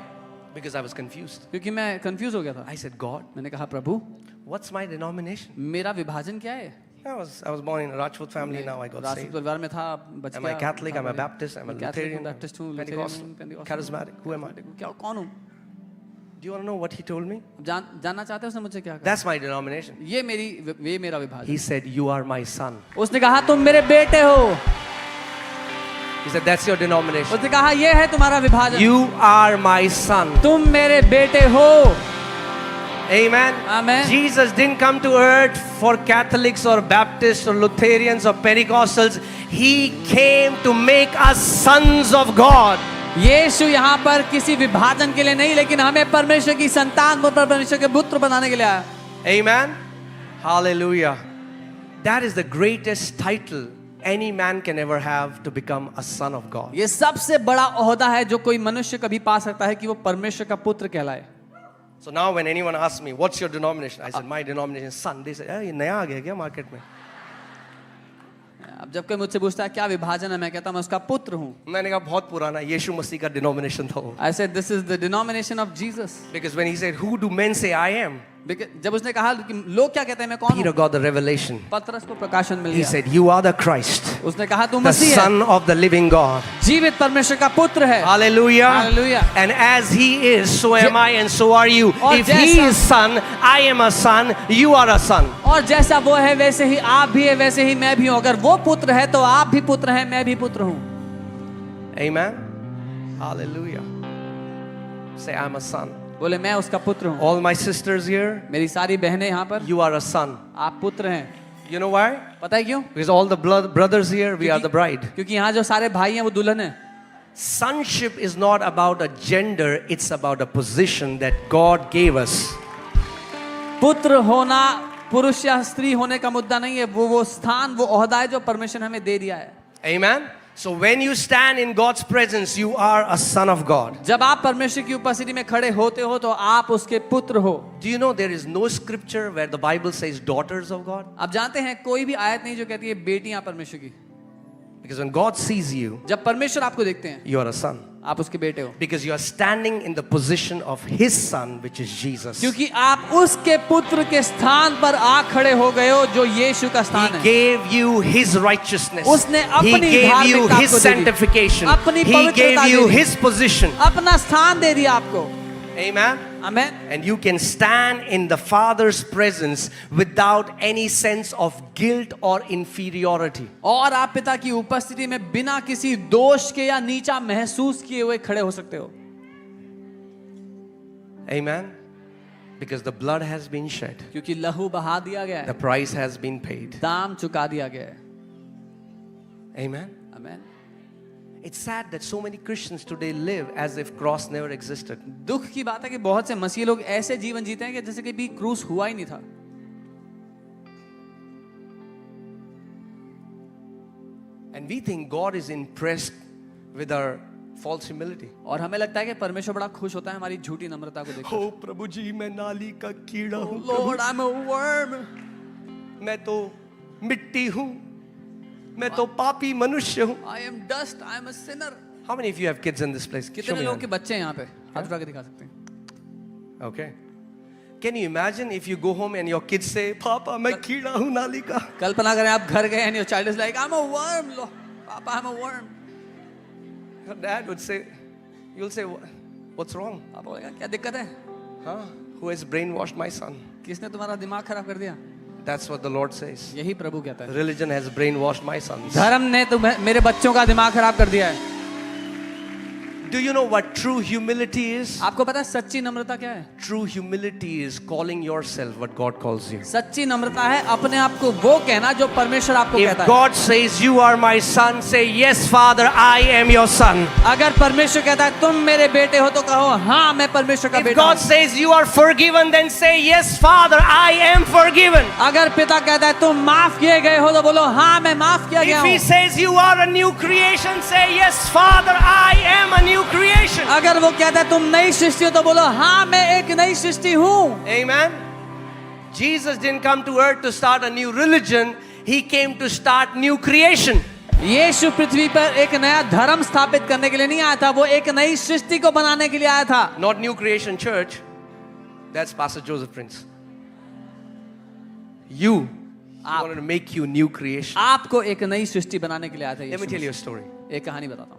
because I was confused. क्योंकि मैं कंफ्यूज हो गया था. I said, God, मैंने कहा प्रभु what's my denomination? मेरा विभाजन क्या है. I was born in a Rajput family, now I got राष्ट्रीय saved. परिवार में था बच Am गया. I Catholic? I'm a Baptist? I'm a Lutheran? Baptist हूँ, Pentecostal? Charismatic? Who am I? क्या कौन हूँ. Do you want to know what he told me? जानना चाहते हो उसने मुझे क्या कहा. That's my denomination. ये मेरा विभाजन. He said, you are my son. उसने कहा तुम मेरे बेटे हो. He said, that's your denomination. उसने कहा ये है तुम्हारा विभाजन. You are my son. तुम मेरे बेटे हो. Amen. Amen. Jesus didn't come to earth for Catholics or Baptists or Lutherans or Pentecostals. He came to make us sons of God. यीशु यहाँ पर किसी विभाजन के लिए नहीं लेकिन हमें परमेश्वर की संतान परमेश्वर के पुत्र बनाने के लिए आया. Amen. Hallelujah. That is the greatest title any man can ever have, to become a son of God. ये सबसे बड़ा ओहदा है जो कोई मनुष्य कभी पा सकता है कि वो परमेश्वर का पुत्र कहलाए. So now when anyone asks me, what's your denomination? I said, my denomination is son. They say, ये नया आ गया क्या मार्केट में? अब जब कोई मुझसे पूछता है क्या विभाजन है मैं कहता हूँ मैं उसका पुत्र हूँ. मैंने कहा बहुत पुराना, यीशु मसीह का डिनोमिनेशन था वो. I said this is the denomination of Jesus. Because when he said, who do men say I am? जब उसने कहा कि लोग क्या कहते हैं मैं कौन Peter हूँ. got the revelation. पतरस को प्रकाशन मिल He गया. said, you are the Christ, उसने कहा तू the मसीह है. son of the living God. जीवित परमेश्वर का पुत्र है. Hallelujah. Hallelujah. And as he is, so am I and so are you. और If he जैसा- is son, I am a son, you are a son. और जैसा वो है वैसे ही आप भी है वैसे ही मैं भी हूँ. अगर वो पुत्र है तो आप भी पुत्र हैं मैं भी पुत्र हूँ. Amen. Hallelujah. Say, I'm a son. बोले मैं उसका पुत्र हूँ. All my sisters here, मेरी सारी बहनें यहाँ पर you are a son. आप पुत्र हैं. You know why? पता है क्यों. Because all the brothers here, we are the bride. क्योंकि यहाँ जो सारे भाई हैं वो दुल्हन है. Sonship is not about a gender, it's about a position that God gave us. पुत्र होना पुरुष या स्त्री होने का मुद्दा नहीं है. वो स्थान वो ओहदा है जो परमेश्वर ने हमें दे दिया है. Amen. So when you stand in God's presence, you are a son of God. जब आप परमेश्वर की उपस्थिति में खड़े होते हो तो आप उसके पुत्र हो. Do you know there is no scripture where the Bible says daughters of God? आप जानते हैं कोई भी आयत नहीं जो कहती है बेटियां परमेश्वर की. Because when God sees you, जब परमेश्वर आपको देखते हैं you are a son. आप उसके बेटे हो. Because you are standing in the position of His Son, which is Jesus. क्योंकि आप उसके पुत्र के स्थान पर आ खड़े हो गए हो जो यीशु का स्थान He है. gave you His righteousness. उसने He अपनी gave you धार्मिकता His आपको दे दी. sanctification. अपनी He पवित्रता gave they you the. His position. अपना स्थान दे दिया आपको. Amen. Amen. And you can stand in the Father's presence without any sense of guilt or inferiority. और आप पिता की उपस्थिति में बिना किसी दोष के या नीचा महसूस किए हुए खड़े हो सकते हो. Amen. Because the blood has been shed. क्योंकि लहू बहा दिया गया The है. price has been paid. दाम चुका दिया गया है. Amen. Amen. It's sad that so many Christians today live as if cross never existed. दुख की बात है कि बहुत से मसीह लोग ऐसे जीवन जीते हैं कि जैसे कि भी क्रूस हुआ ही नहीं था. And we think God is impressed with our false humility. और हमें लगता है कि परमेश्वर बड़ा खुश होता है हमारी झूठी नम्रता को देखकर. ओ प्रभु जी, मैं नाली का कीड़ा हूँ. Lord, I'm a worm. मैं तो मिट्टी हूँ. मैं तो पापी मनुष्य हूँ. I am dust. I am a sinner. How many of you have kids in this place? Show कितने me लोगों hand. के बच्चे हैं यहाँ पे? हाथ उठा के दिखा सकते हैं. Okay. Can you imagine if you go home and your kids say, Papa, मैं कीड़ा हूँ नाली का. कल्पना करें आप घर गए and your child is like, I'm a worm. Papa, I'm a worm. Your dad would say, you'll say, what's wrong? आप बोलेगा क्या दिक्कत है? Huh? Who has brainwashed my son? किसने तुम्हारा दिमाग खराब कर दिया? That's what the Lord says. यही प्रभु कहता है। Religion has brainwashed my sons. धर्म ने तो मेरे बच्चों का दिमाग खराब कर दिया है। Do you know what true humility is? आपको पता है सच्ची नम्रता क्या है? True humility is calling yourself what God calls you. सच्ची नम्रता है अपने आप को वो कहना जो परमेश्वर आपको If कहता है। God says you are my son, say yes, Father, I am your son. अगर परमेश्वर कहता है तुम मेरे बेटे हो तो कहो हाँ मैं परमेश्वर का If बेटा God हूँ। says you are forgiven, then say yes, Father, I am forgiven. अगर पिता कहता है तुम माफ किए गए हो तो बोलो हाँ मैं माफ किया गया If He हूँ। says you are a new creation, say yes, Father, I am a new creation. अगर वो कहता है तुम नई सृष्टि हो तो बोलो हाँ मैं एक नई सृष्टि हूँ। Amen. Jesus didn't come to earth to start a new religion. He came to start new creation. यीशु पृथ्वी पर एक नया धर्म स्थापित करने के लिए नहीं आया था, वो एक नई सृष्टि को बनाने के लिए आया था। Not new creation church. That's Pastor Joseph Prince. You wanted to make you new creation. आपको एक नई सृष्टि बनाने के लिए आया था Let me Yeshu. tell you a story. एक कहानी बताता हूँ।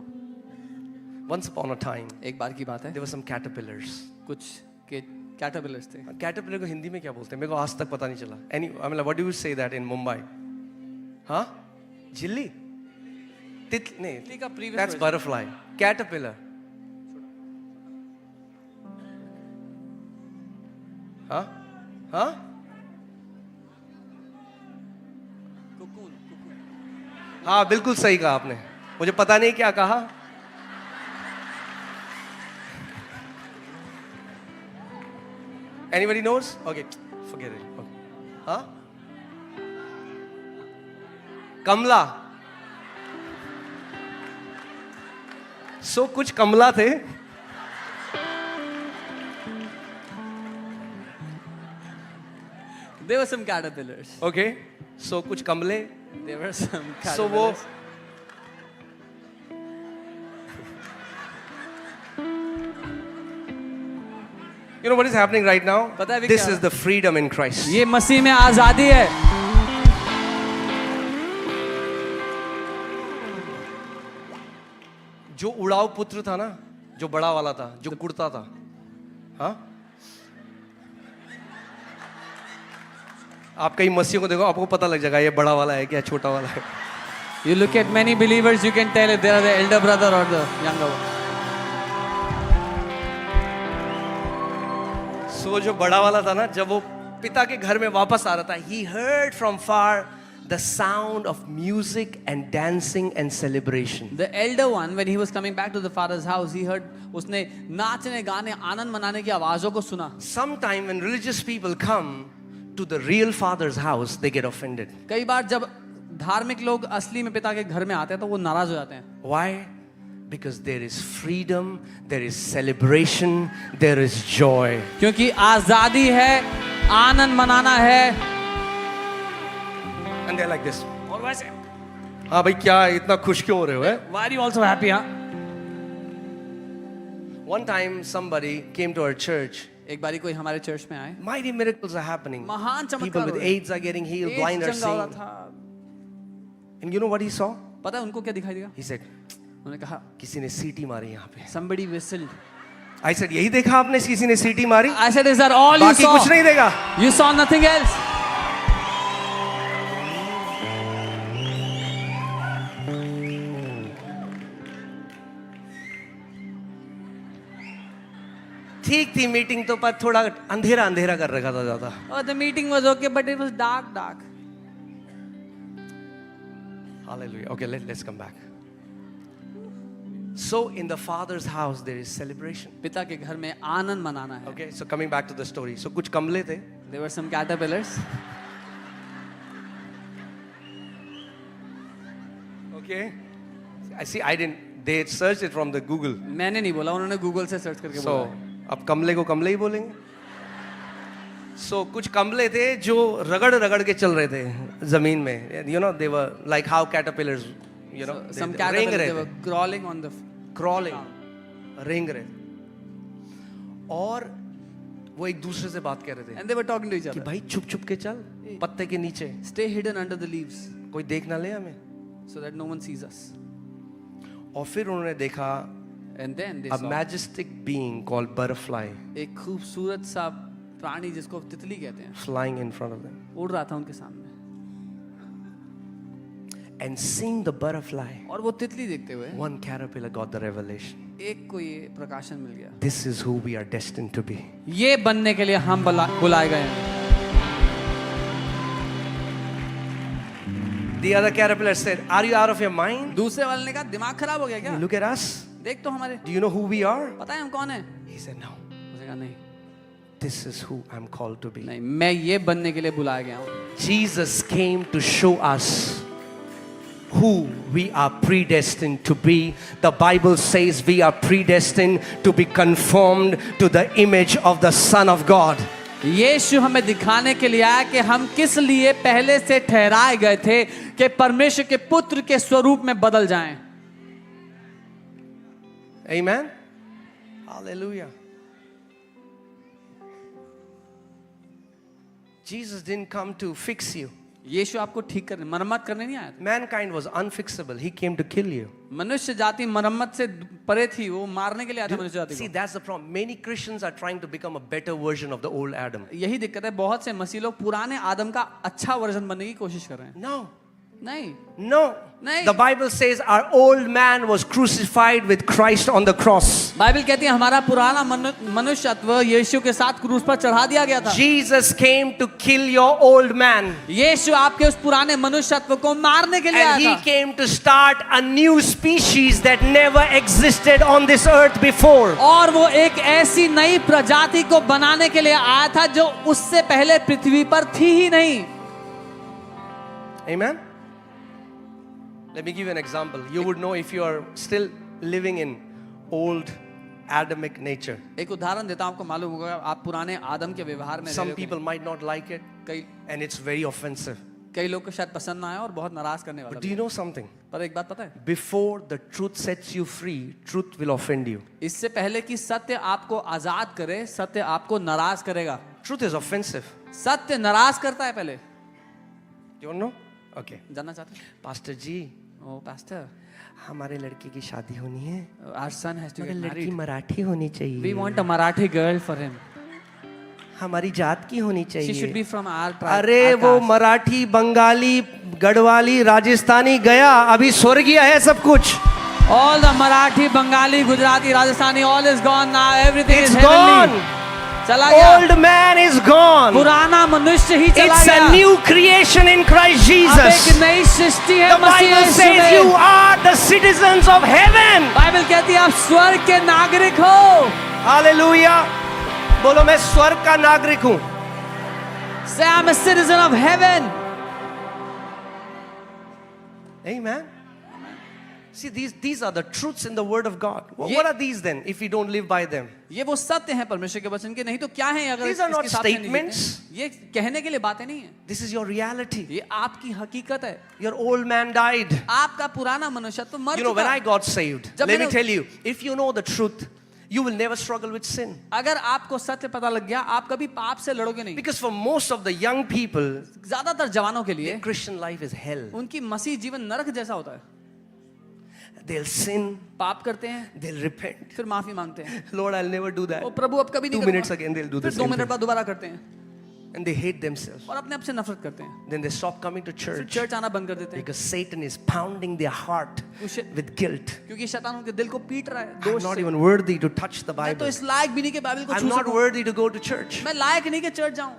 Once upon a time, एक बार की बात है, there were some caterpillars. कुछ के कैटरपिलर्स थे। Caterpillar को हिंदी में क्या बोलते हैं? मेरे को आज तक पता नहीं चला. I mean, what do you say that in Mumbai? हाँ? झिल्ली? नहीं. का previous That's version. butterfly. Caterpillar. हाँ? हाँ? हाँ बिल्कुल सही कहा आपने. मुझे पता नहीं क्या कहा. Anybody knows? Okay, forget it. Okay. हाँ? कमला. So कुछ कमला थे. There were some caterpillars. Okay. So कुछ कमले. There were some So वो caterpillars. You know what is happening right now? पता है अभी This क्या is the freedom in Christ. ये मसीह में आजादी है। जो उड़ाव पुत्र था ना, जो बड़ा वाला था, जो कुड़ता था, हाँ? आप कई मसीहों को देखो, आपको पता लग जाएगा ये बड़ा वाला है क्या छोटा वाला है. You look at many believers, you can tell if they are the elder brother or the younger one. So जो बड़ा वाला था ना, जब वो पिता के घर में वापस आ रहा था, he heard from far the sound of music and dancing and celebration. The elder one, when he was coming back to the father's house, he heard उसने नाचने गाने आनंद मनाने की आवाजों को सुना। Sometime when religious people come to the real father's house, they get offended. कई बार जब धार्मिक लोग असली में पिता के घर में आते हैं तो वो नाराज हो जाते हैं। Why? Because there is freedom, there is celebration, there is joy. क्योंकि आजादी है, आनंद मनाना है। And they're like this. और वैसे हाँ भाई क्या इतना खुश क्यों हो रहे हो? Why are you also happy? हाँ? One time somebody came to our church. एक बारी कोई हमारे चर्च में आए, Mighty miracles are happening. महान People चमत्कार with हो रहे हैं। AIDS are getting healed, AIDS blind are चंगा हो रहा seeing. था। And you know what he saw? पता है उनको क्या दिखाई देगा? He said, उन्होंने कहा किसी ने सीटी मारी यहाँ पे. somebody whistled. I said, यही देखा आपने किसी ने सीटी मारी? I said, is that all you बाकी saw? कुछ नहीं देखा. You saw nothing else? ठीक थी मीटिंग तो पर थोड़ा अंधेरा अंधेरा कर रखा था ज्यादा. Oh, the meeting was okay, but it was dark, dark. Hallelujah. Okay, let's come back. So in the Father's house there is celebration. पिता के घर में आनंद मनाना है। Okay, so coming back to the story. So कुछ कमले थे. There were some caterpillars. Okay. I see. I didn't. They searched it from the Google. मैंने नहीं बोला, उन्होंने गूगल से सर्च करके So बोला। अब कमले को कमले ही बोलेंगे. So कुछ कमले थे जो रगड़ रगड़ के चल रहे थे जमीन में. You know, they were like how caterpillars. You know, So, some they caterpillars, रेंग they रहे were थे. crawling on the Crawling. रेंग रहे थे. और वो एक दूसरे से बात कर रहे थे and they were talking to each कि other. भाई छुप छुप के चल पत्ते के नीचे, Stay hidden under the leaves कोई देख ना ले हमें. so that no one sees us. और फिर उन्होंने देखा And then they a saw majestic being called butterfly. एक खूबसूरत सा प्राणी जिसको तितली कहते हैं flying in front of them. उड़ रहा था उनके सामने, And seeing the butterfly, और वो तितली देखते हुए one caterpillar got the revelation. एक को ये प्रकाशन मिल गया, This is who we are destined to be. ये बनने के लिए हम बुलाए गए हैं। The other caterpillar said, "Are you out of your mind? दूसरे वाले ने कहा दिमाग खराब हो गया क्या? Look at us. देख तो हमारे, Do you know who we are?" पता है हम कौन है? He said, "No. उसने कहा नहीं, This is who I'm called to be." नहीं, मैं ये बनने के लिए बुलाया गया हूँ। Jesus came to show us who we are predestined to be. The Bible says we are predestined to be conformed to the image of the Son of God. यीशु हमें दिखाने के लिए आया कि हम किस लिए पहले से ठहराए गए थे कि परमेश्वर के पुत्र के स्वरूप में बदल जाएं। Amen. Hallelujah. Jesus didn't come to fix you. यीशु आपको ठीक करने, मरम्मत करने नहीं आया था। Mankind was unfixable. He came to kill you. मनुष्य जाति मरम्मत से परे थी, वो मारने के लिए आया था मनुष्य जाति See, को। that's the problem. Many Christians are trying to become a better version of the old Adam. यही दिक्कत है, बहुत से मसीह लोग पुराने आदम का अच्छा वर्जन बनने की कोशिश कर रहे हैं। No. नहीं, No. नहीं। The Bible says our old man was crucified with Christ on the cross. Bible कहती है हमारा पुराना मनुष्यत्व यीशु के साथ क्रूस पर चढ़ा दिया गया था। Jesus came to kill your old man. यीशु आपके उस पुराने मनुष्यत्व को मारने के लिए And आया he था। came to start a new species that never existed on this earth before. और वो एक ऐसी नई प्रजाति को बनाने के लिए आया था जो उससे पहले पृथ्वी पर थी ही नहीं। Amen. Let me give you an example. You would know if you are still living in old Adamic nature. एक उदाहरण देता हूं, आपको मालूम होगा आप पुराने आदम के व्यवहार में रह Some रहे people हो। might not like it and it's very offensive. कई लोग को शायद पसंद ना आए और बहुत नाराज करने वाला But do you know something? पर एक बात पता है, Before the truth sets you free, truth will offend you. इससे पहले कि सत्य आपको आजाद करे, सत्य आपको नाराज करेगा। Truth is offensive. सत्य नाराज करता है पहले। You don't know? Okay. जानना चाहते हैं? Pastor जी, ओ पास्टर, हमारे लड़के की शादी होनी है, our son has to मगर get लड़की married. मराठी होनी We चाहिए, want a Marathi girl for him. हमारी जात की होनी She should be चाहिए। from our tribe. अरे our वो caste. मराठी, बंगाली, गढ़वाली, राजस्थानी गया, अभी स्वर्गीय है सब कुछ। All the Marathi, Bengali, Gujarati, Rajasthani, all is gone now. Everything It's is heavenly. gone. चला गया। Old man is gone. पुराना मनुष्य ही चला It's गया। a new creation in Christ अब एक Jesus. नई सृष्टि है The Masih Bible Yeshu says में। you are the citizens of heaven. Bible कहती है आप स्वर्ग के नागरिक हो। Hallelujah. बोलो मैं स्वर्ग का नागरिक हूँ। Say I'm a citizen of heaven. Amen. See, these are the truths in the Word of God. What ये- are these then if we don't live by them? ये वो सत्य हैं परमेश्वर के वचन के, नहीं तो क्या है अगर These are not इसके हिसाब से नहीं statements. जीते? ये कहने के लिए बातें नहीं है, This is your reality. ये आपकी हकीकत है। Your old man died. आपका पुराना मनुष्यत्व मर You know, when चुका। I got saved, जब let me मैंने- tell you, if you know the truth, you will never struggle with sin. अगर आपको सत्य पता लग गया, आप कभी पाप से लड़ोगे नहीं। Because for most of the young people, ज्यादातर जवानों के लिए Christian life is hell. उनकी मसीह जीवन नरक जैसा होता है। They'll sin, पाप करते हैं, they'll repent. फिर माफी मांगते हैं। Lord, I'll never do that. ओ प्रभु अब कभी नहीं 2 करूंगा। minutes again, they'll do the फिर 2 same मिनट thing. बाद दोबारा करते हैं And they hate themselves. और अपने आप से नफरत करते हैं। Then they stop coming to फिर church चर्च आना बंद कर देते हैं because Satan is pounding their heart उसे- with guilt. क्योंकि शैतान उनके दिल को पीट रहा है I'm दोष not से। even worthy to touch the मैं Bible. तो इस लायक भी नहीं कि बाइबल को I'm छू not सकूं। worthy to go to church. मैं लायक नहीं कि चर्च जाऊं।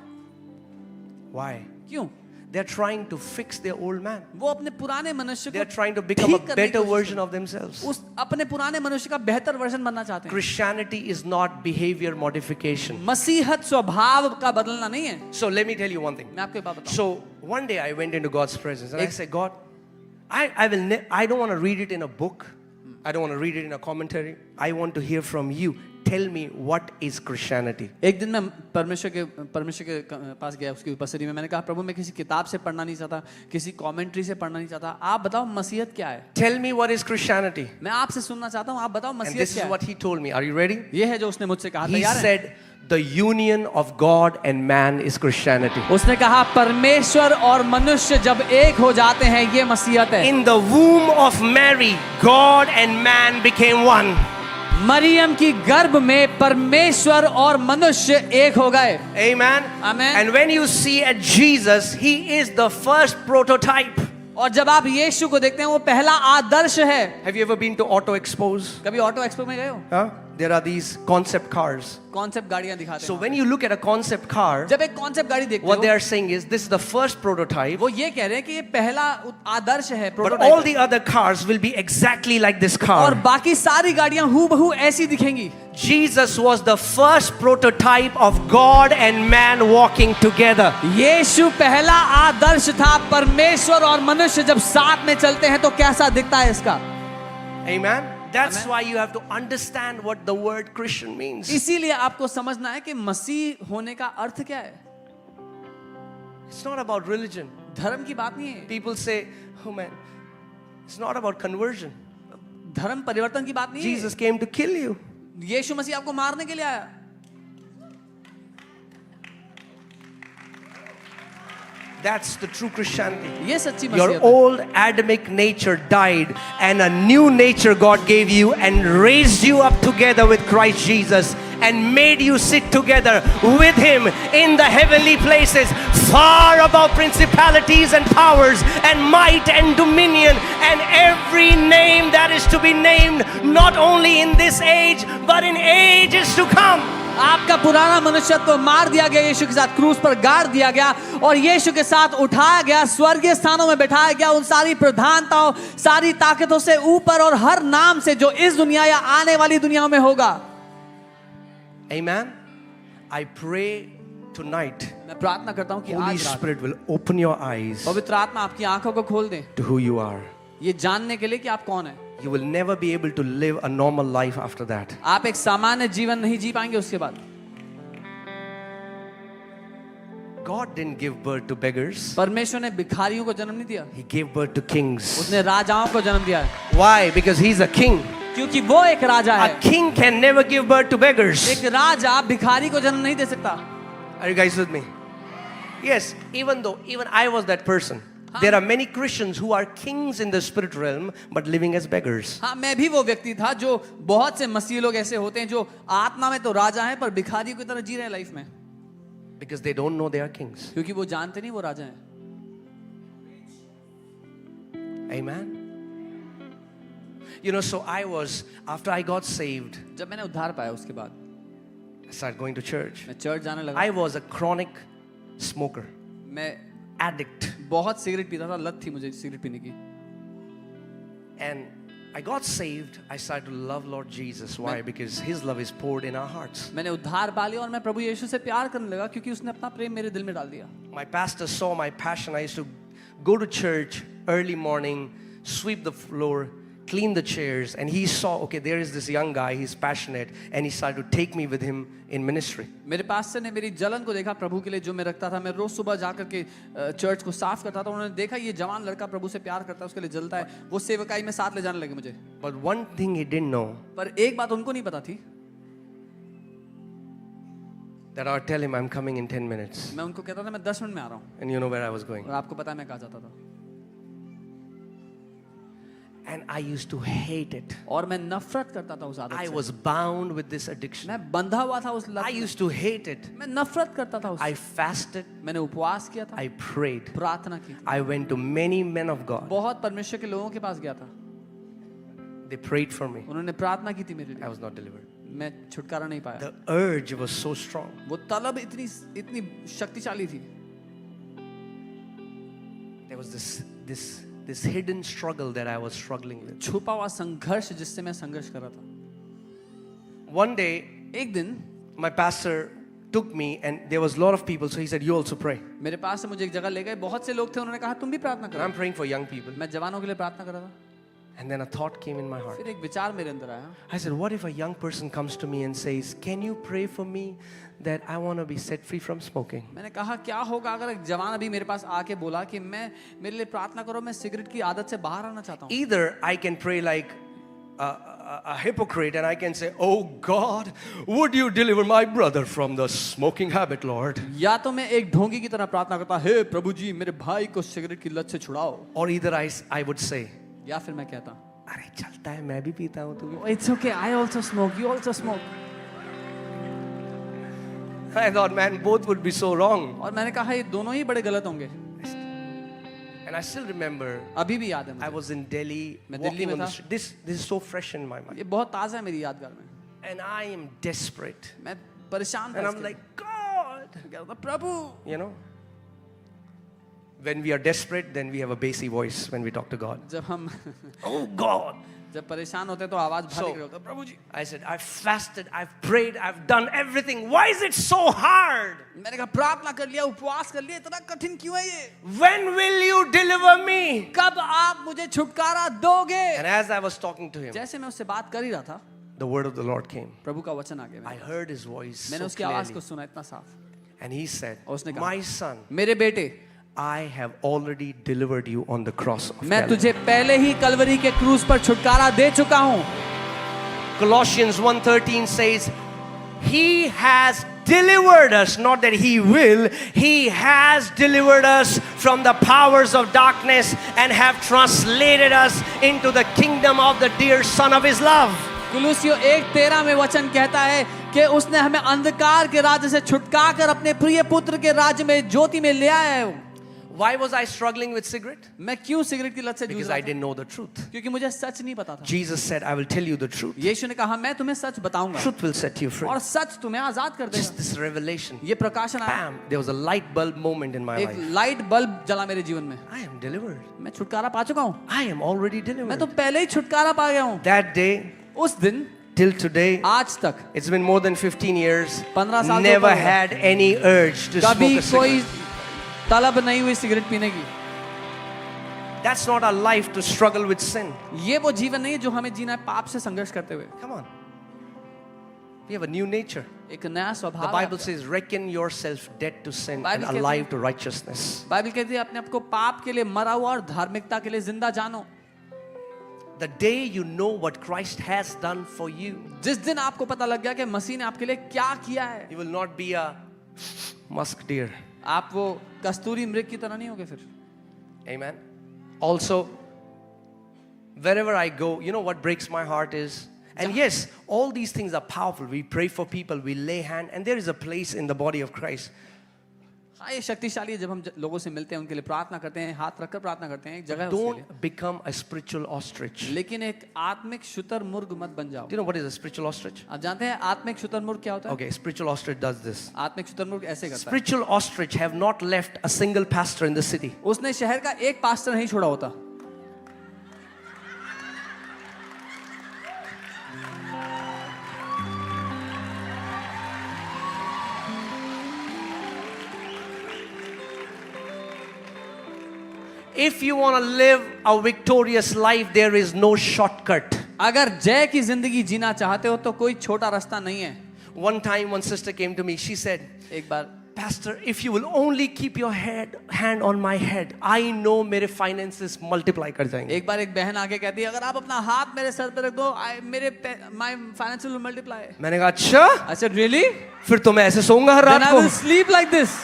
Why? क्यों? They're trying to fix their old man. वो अपने पुराने मनुष्य They're को trying to become a ठीक करने की better कोशिश version कर- of themselves. उस अपने पुराने मनुष्य का बेहतर वर्जन बनना चाहते हैं। Christianity is not behavior modification. मसीहत स्वभाव का बदलना नहीं है। So let me tell you one thing. मैं आपको एक बात बताऊं। So one day I went into God's presence and I एक- said, God, I don't want to read it in a book. I don't want to read it in a commentary. I want to hear from you. Tell me what is Christianity. एक दिन मैं परमेश्वर के पास गया उसकी उपस्थिति में, मैंने कहा प्रभु मैं किसी किताब से पढ़ना नहीं चाहता, किसी कमेंट्री से पढ़ना नहीं चाहता, आप बताओ मसीहत क्या है। Tell me what is Christianity. मैं आपसे सुनना चाहता हूँ, आप बताओ And मसीहत this क्या is है। what he told me. Are you ready? ये है जो उसने मुझसे कहा। He तैयार है? said, the union of God and man is Christianity. उसने कहा परमेश्वर और मनुष्य जब एक हो जाते हैं ये मसीहत है। In the womb of Mary, God and man became one. Maryam की गर्भ में परमेश्वर और मनुष्य एक हो गए। Amen. Amen. And when you see at Jesus, he is the first prototype. और जब आप यीशु को देखते हैं वो पहला आदर्श है। Have you ever been to Auto Expos? कभी ऑटो एक्सपो में गए हो? Huh? There are these concept cars. Concept गाड़ियां दिखाते So हैं। when you look at a concept car, जब एक कॉन्सेप्ट गाड़ी देखते what they हो, are saying is this is the first prototype, वो ये कह रहे हैं कि ये पहला आदर्श है, but all prototype. the other cars will be exactly like this और car. बाकी सारी गाड़ियां हूबहू ऐसी दिखेंगी। Jesus was the first prototype of God and man walking together. यीशु पहला आदर्श था। परमेश्वर और मनुष्य जब साथ में चलते हैं तो कैसा दिखता है इसका? Amen. That's Amen. why you have to understand what the word Christian means. इसीलिए आपको समझना है कि मसीह होने का अर्थ क्या है। It's not about religion. धर्म की बात नहीं है, People say, oh man, it's not about conversion. धर्म परिवर्तन की बात नहीं Jesus came to kill you. है। यीशु मसीह आपको मारने के लिए आया। That's the true Christianity. ये सच्ची Your मसीहत है। old Adamic nature died, and a new nature God gave you and raised you up together with Christ Jesus and made you sit together with Him in the heavenly places, far above principalities and powers and might and dominion and every name that is to be named, not only in this age but in ages to come. आपका पुराना मनुष्यत्व मार दिया गया, यीशु के साथ क्रूस पर गाड़ दिया गया और यीशु के साथ उठाया गया, स्वर्गीय स्थानों में बैठाया गया, उन सारी प्रधानताओं, सारी ताकतों से ऊपर और हर नाम से जो इस दुनिया या आने वाली दुनिया में होगा। Amen. I pray tonight मैं प्रार्थना करता हूँ कि Holy आज रात Spirit will open your eyes पवित्र आत्मा आपकी आंखों को खोल दे, to who you are. ये जानने के लिए कि आप कौन है। You will never be able to live a normal life after that. आप एक सामान्य जीवन नहीं जी पाएंगे उसके बाद। God didn't give birth to beggars. परमेश्वर ने भिखारियों को जन्म नहीं दिया, He gave birth to kings. उसने राजाओं को जन्म दिया है। Why? Because he's a king. क्योंकि वो एक राजा A है। king can never give birth to beggars. एक राजा भिखारी को जन्म नहीं दे सकता। Are you guys with me? Yes, even I was that person. There are many Christians who are kings in the spirit realm but living as beggars. हाँ, मैं भी वो व्यक्ति था जो बहुत से मसीह लोग ऐसे होते हैं जो आत्मा में तो राजा हैं पर भिखारी की तरह जी रहे हैं लाइफ में, Because they don't know they are kings. क्योंकि वो जानते नहीं वो राजा हैं। Amen. You know, so after I got saved, जब मैंने उद्धार पाया उसके बाद I started going to church. मैं चर्च जाने लगा। I was a chronic smoker, मैं addict. बहुत सिगरेट पीता था, लत थी मुझे सिगरेट पीने की। And I got saved. I started to love Lord Jesus. Why? Because His love is poured in our hearts. मैंने उद्धार पा लिया और मैं प्रभु यीशु से प्यार करने लगा क्योंकि उसने अपना प्रेम मेरे दिल में डाल दिया। My pastor saw my passion. I used to go to church early morning, sweep the floor, clean the chairs, and he saw, okay, there is this young guy, he's passionate, and he started to take me with him in ministry. मेरे pastor ने मेरी जलन को देखा प्रभु के लिए जो मैं रखता था। मैं रोज सुबह जाकर के चर्च को साफ करता था। उन्होंने देखा ये जवान लड़का प्रभु से प्यार करता है, उसके लिए जलता है, वो सेवकाई में साथ ले जाने लगे मुझे। But one thing he didn't know, पर एक बात उनको नहीं पता थी, that I would tell him I'm coming in 10 minutes. मैं उनको कहता था मैं 10 मिनट में आ रहा हूँ, And you know where I was going. और आपको पता है मैं कहाँ जाता था। And I used to hate it. और मैं नफरत करता था उस आदत I से। was bound with this addiction. मैं बंधा हुआ था उस लत I में। used to hate it. मैं नफरत करता था I उससे। fasted. मैंने उपवास किया था, I prayed. प्रार्थना की थी, I went to many men of God. बहुत परमेश्वर के लोगों के पास गया था, They prayed for me. उन्होंने प्रार्थना की थी मेरे I लिए, was not delivered. मैं छुटकारा नहीं पाया। The urge was so strong. वो तलब इतनी शक्तिशाली थी। There was this hidden struggle that I was struggling with. छुपा हुआ संघर्ष जिससे मैं संघर्ष कर रहा था। One day, एक दिन my pastor took me, and there was a lot of people, so he said, "You also pray." मेरे पास से मुझे एक जगह ले गए, बहुत से लोग थे, उन्होंने कहा तुम भी प्रार्थना And करो। I'm praying for young people. मैं जवानों के लिए प्रार्थना कर रहा था। And then a thought came in my heart. फिर एक विचार मेरे अंदर आया। I said, "What if a young person comes to me and says, 'Can you pray for me that I want to be set free from smoking?'" मैंने कहा क्या होगा अगर एक जवान अभी मेरे पास आके बोला कि मेरे लिए प्रार्थना करो, मैं सिगरेट की आदत से बाहर आना चाहता हूँ। Either I can pray like a hypocrite, and I can say, "Oh God, would you deliver my brother from the smoking habit, Lord?" या तो मैं एक ढोंगी की तरह प्रार्थना करता, हे प्रभु जी मेरे भाई को सिगरेट की लत से छुड़ाओ, Or either I would say, या फिर मैं कहता अरे चलता है, मैं भी पीता हूँ, तू भी. Oh, it's okay, I also smoke, you also smoke. I thought, man, both would be so wrong. और मैंने कहा ये दोनों ही बड़े गलत होंगे. And I still remember, अभी भी याद है I मुझे. was in Delhi, मैं walking दिल्ली में on the था. street. This is so fresh in my mind. ये बहुत ताज़ा है मेरी यादगार में. And I am desperate. मैं परेशान था. And I'm इसके like, God, लिए. प्रभु. you know. When we are desperate, then we have a bassy voice when we talk to God. जब हम Oh God. जब परेशान होते हैं तो आवाज भारी So, कर होता है. प्रभु जी. I said, I've fasted, I've prayed, I've done everything. Why is it so hard? मैंने कहा प्रार्थना कर लिया, उपवास कर लिया, इतना कठिन क्यों है ये? When will you deliver me? कब आप मुझे छुटकारा दोगे? And as I was talking to him, जैसे मैं उससे बात कर ही रहा था, the word of the Lord came. प्रभु का वचन आ गया. I heard his voice मैंने so उसकी आवाज clearly. को सुना इतना साफ. And he said, और उसने कहा, my son, मेरे बेटे, I have already delivered you on the cross of मैं Calvary. तुझे पहले ही कलवरी के क्रूस पर छुटकारा दे चुका हूँ. Colossians 1:13 says, He has delivered us, not that He will, He has delivered us from the powers of darkness and have translated us into the kingdom of the dear Son of His love. कुलुसियों 1:13 में वचन कहता है कि उसने हमें अंधकार के राज्य से छुटका कर अपने प्रिय पुत्र के राज्य में ज्योति में ले आया है. Why was I struggling with cigarette? मैं क्यों सिगरेट की लत से जूझ Because रहा I था? didn't know the truth. क्योंकि मुझे सच नहीं पता था. Jesus said, I will tell you the truth. यीशु ने कहा मैं तुम्हें सच बताऊंगा Truth will set you free. और सच तुम्हें आजाद कर Just देगा. this revelation. ये प्रकाशन आया. Bam! There was a light bulb moment in my एक life. लाइट बल्ब जला मेरे जीवन में. I am delivered. मैं छुटकारा पा चुका हूँ. I am already मैं तो delivered. पहले ही छुटकारा पा गया हूँ. That day उस दिन till today, आज तक it's been more than 15 years. 15 साल से Never ऊपर हो गया. had any urge to smoke कभी a कोई cigarette. तलब नहीं हुई सिगरेट पीने की. That's not our life to struggle with sin. ये वो जीवन नहीं है जो हमें जीना है पाप से संघर्ष करते हुए. Come on. We have a new nature. एक नया The स्वभाव है Bible आपका. says, reckon yourself dead to sin and Bible कहती है- alive to righteousness. बाइबल कहती है अपने आप को पाप के लिए मरा हुआ और धार्मिकता के लिए जिंदा जानो. The day you know what Christ has done for you, जिस दिन आपको पता लग गया कि मसीह ने आपके लिए क्या किया है, you will not be a musk deer. आप वो कस्तूरी मृग की तरह नहीं होगे फिर. Amen. Also, wherever I go, you know what breaks my heart is, and yes, all these things are powerful. We pray for people, we lay hand, and there is a place in the body of Christ. हाँ ये शक्तिशाली है जब हम लोगों से मिलते हैं उनके लिए प्रार्थना करते हैं हाथ रखकर प्रार्थना करते हैं एक जगह है उसके लिए. Don't become a spiritual ostrich. Do लेकिन एक आत्मिक शुतुरमुर्ग मत बन जाओ. you know what is a spiritual ostrich? आप जानते हैं आत्मिक शुतुरमुर्ग क्या होता है? Okay, spiritual ostrich does this. आत्मिक शुतुरमुर्ग ऐसे करता है. Spiritual ostrich have not left a single pastor in the city. उसने शहर का एक पास्टर नहीं छोड़ा होता. If you want to live a victorious life, there is no shortcut. अगर जय की जिंदगी जीना चाहते हो तो कोई छोटा रास्ता नहीं है. One time, one sister came to me. She said, एक बार Pastor, if you will only keep your hand on my head, I know मेरे finances multiply कर जाएंगे. एक बार एक बहन आके कहती है अगर आप अपना हाथ मेरे सर पे रख दो my financial will multiply. मैंने कहा अच्छा, I said really? फिर तो मैं ऐसे सोऊंगा हर Then रात I को. will sleep like this.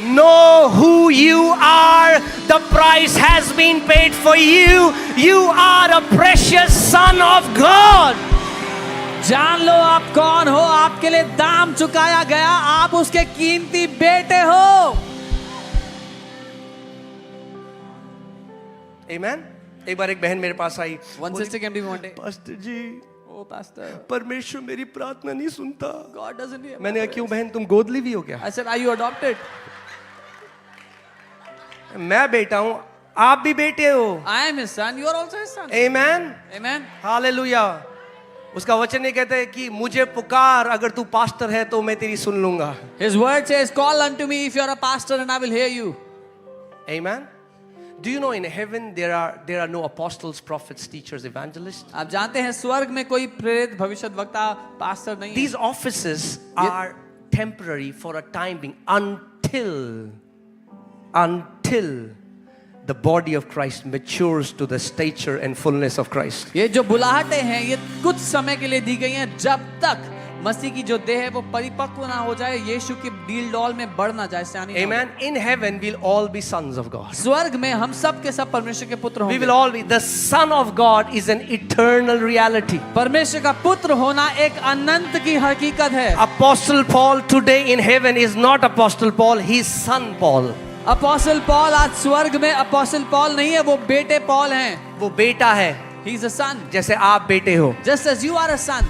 Know who you are. The price has been paid for you. You are a precious son of God. जान लो आप कौन हो. आपके लिए दाम चुकाया गया. आप उसके कीमती बेटे हो. Amen. एक बार एक बहन मेरे पास आई. One sister came to me one day. Pastor ji, Oh pastor, परमेश्वर मेरी प्रार्थना नहीं सुनता. God doesn't hear. मैंने कहा क्यों बहन, तुम गोद ली भी हो क्या? I said, are you adopted? मैं बेटा हूं, आप भी बेटे हो. I am his son. You are also his son. Amen. Amen. Hallelujah. उसका वचन ये कहता है कि मुझे पुकार, अगर तू पास्टर है तो मैं तेरी सुन लूंगा. His word says, call unto me if you are a pastor and I will hear you. Amen. Do you know in heaven there are no apostles, prophets, teachers, evangelists? आप जानते हैं स्वर्ग में कोई प्रेरित भविष्यद्वक्ता पास्टर नहीं है. These offices are temporary for a time being until the body of Christ matures to the stature and fullness of Christ. ये जो बुलाहटें हैं ये कुछ समय के लिए दी गई हैं जब तक मसीह की जो देह है वो परिपक्व ना हो जाए, यीशु की डील डॉल में बढ़ ना जाए, सियानी ना हो Amen. In heaven, we'll all be sons of God. जाए। स्वर्ग में हम सब के सब परमेश्वर के पुत्र We होंगे। will all be. The Son of God is an eternal reality. परमेश्वर का पुत्र होना एक अनंत की हकीकत है। Apostle Paul today in heaven is not Apostle Paul, he's son Paul. Apostle Paul आज स्वर्ग में अपोस्टल पॉल नहीं है, वो बेटे पॉल हैं। वो बेटा है, He is a son. जैसे आप बेटे हो। Just as you are a son.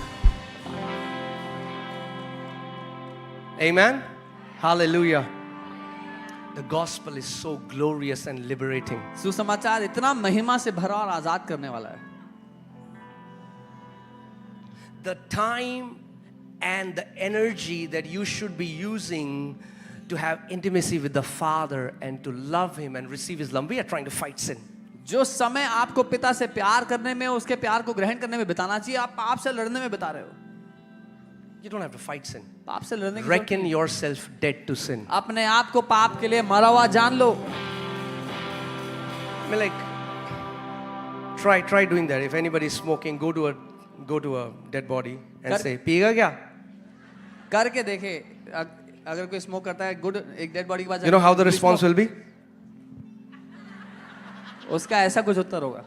Amen. Hallelujah. The gospel is so glorious and liberating. सुसमाचार इतना महिमा से भरा और आजाद करने वाला है। The time and the energy that you should be using to have intimacy with the Father and to love Him and receive His love. We are trying to fight sin. जो समय आपको पिता से प्यार करने में, उसके प्यार को ग्रहण करने में बिताना चाहिए, आप पाप से लड़ने में बिता रहे हो। You don't have to fight sin. पाप से लड़ने की Reckon yourself dead to sin. अपने आप को पाप के लिए मरा हुआ जान लो। I mean, like, try doing that. If anybody is smoking, go to a dead body and say, "Piega kya?" करके देखे, अगर कोई स्मोक करता है, गुड, एक डेड बॉडी के पास, You know how the response will be? उसका ऐसा कुछ उत्तर होगा,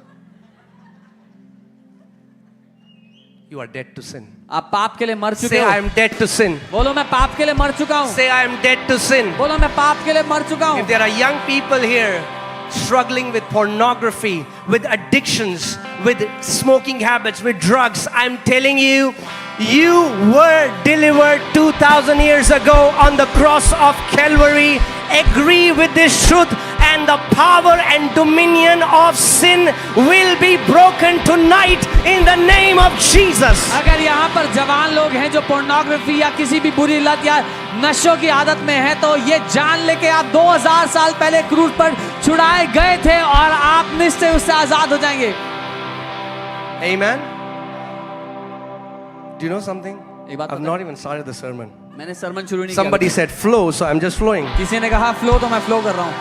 You are dead to sin. आप पाप के लिए मर चुके Say, हो। I am dead to sin. बोलो मैं पाप के लिए मर चुका हूँ। Say, I am dead to sin. बोलो मैं पाप के लिए मर चुका हूँ। If there are young people here struggling with pornography, with addictions, with smoking habits, with drugs, I'm telling you, you were delivered 2,000 years ago on the cross of Calvary. Agree with this truth, and the power and dominion of sin will be broken tonight in the name of Jesus. अगर यहाँ पर जवान लोग हैं जो pornography या किसी भी बुरी लत या नशों की आदत में है, तो ये जान लेके आप 2000 साल पहले क्रूस पर छुड़ाए गए थे और आप निश्चय उससे आजाद हो जाएंगे। Amen. Do you know something? एक बात I've पता not even started the sermon. मैंने सरमन शुरू नहीं Somebody said flow, so I'm just flowing. किया। किसी ने कहा फ्लो, तो मैं फ्लो कर रहा हूँ।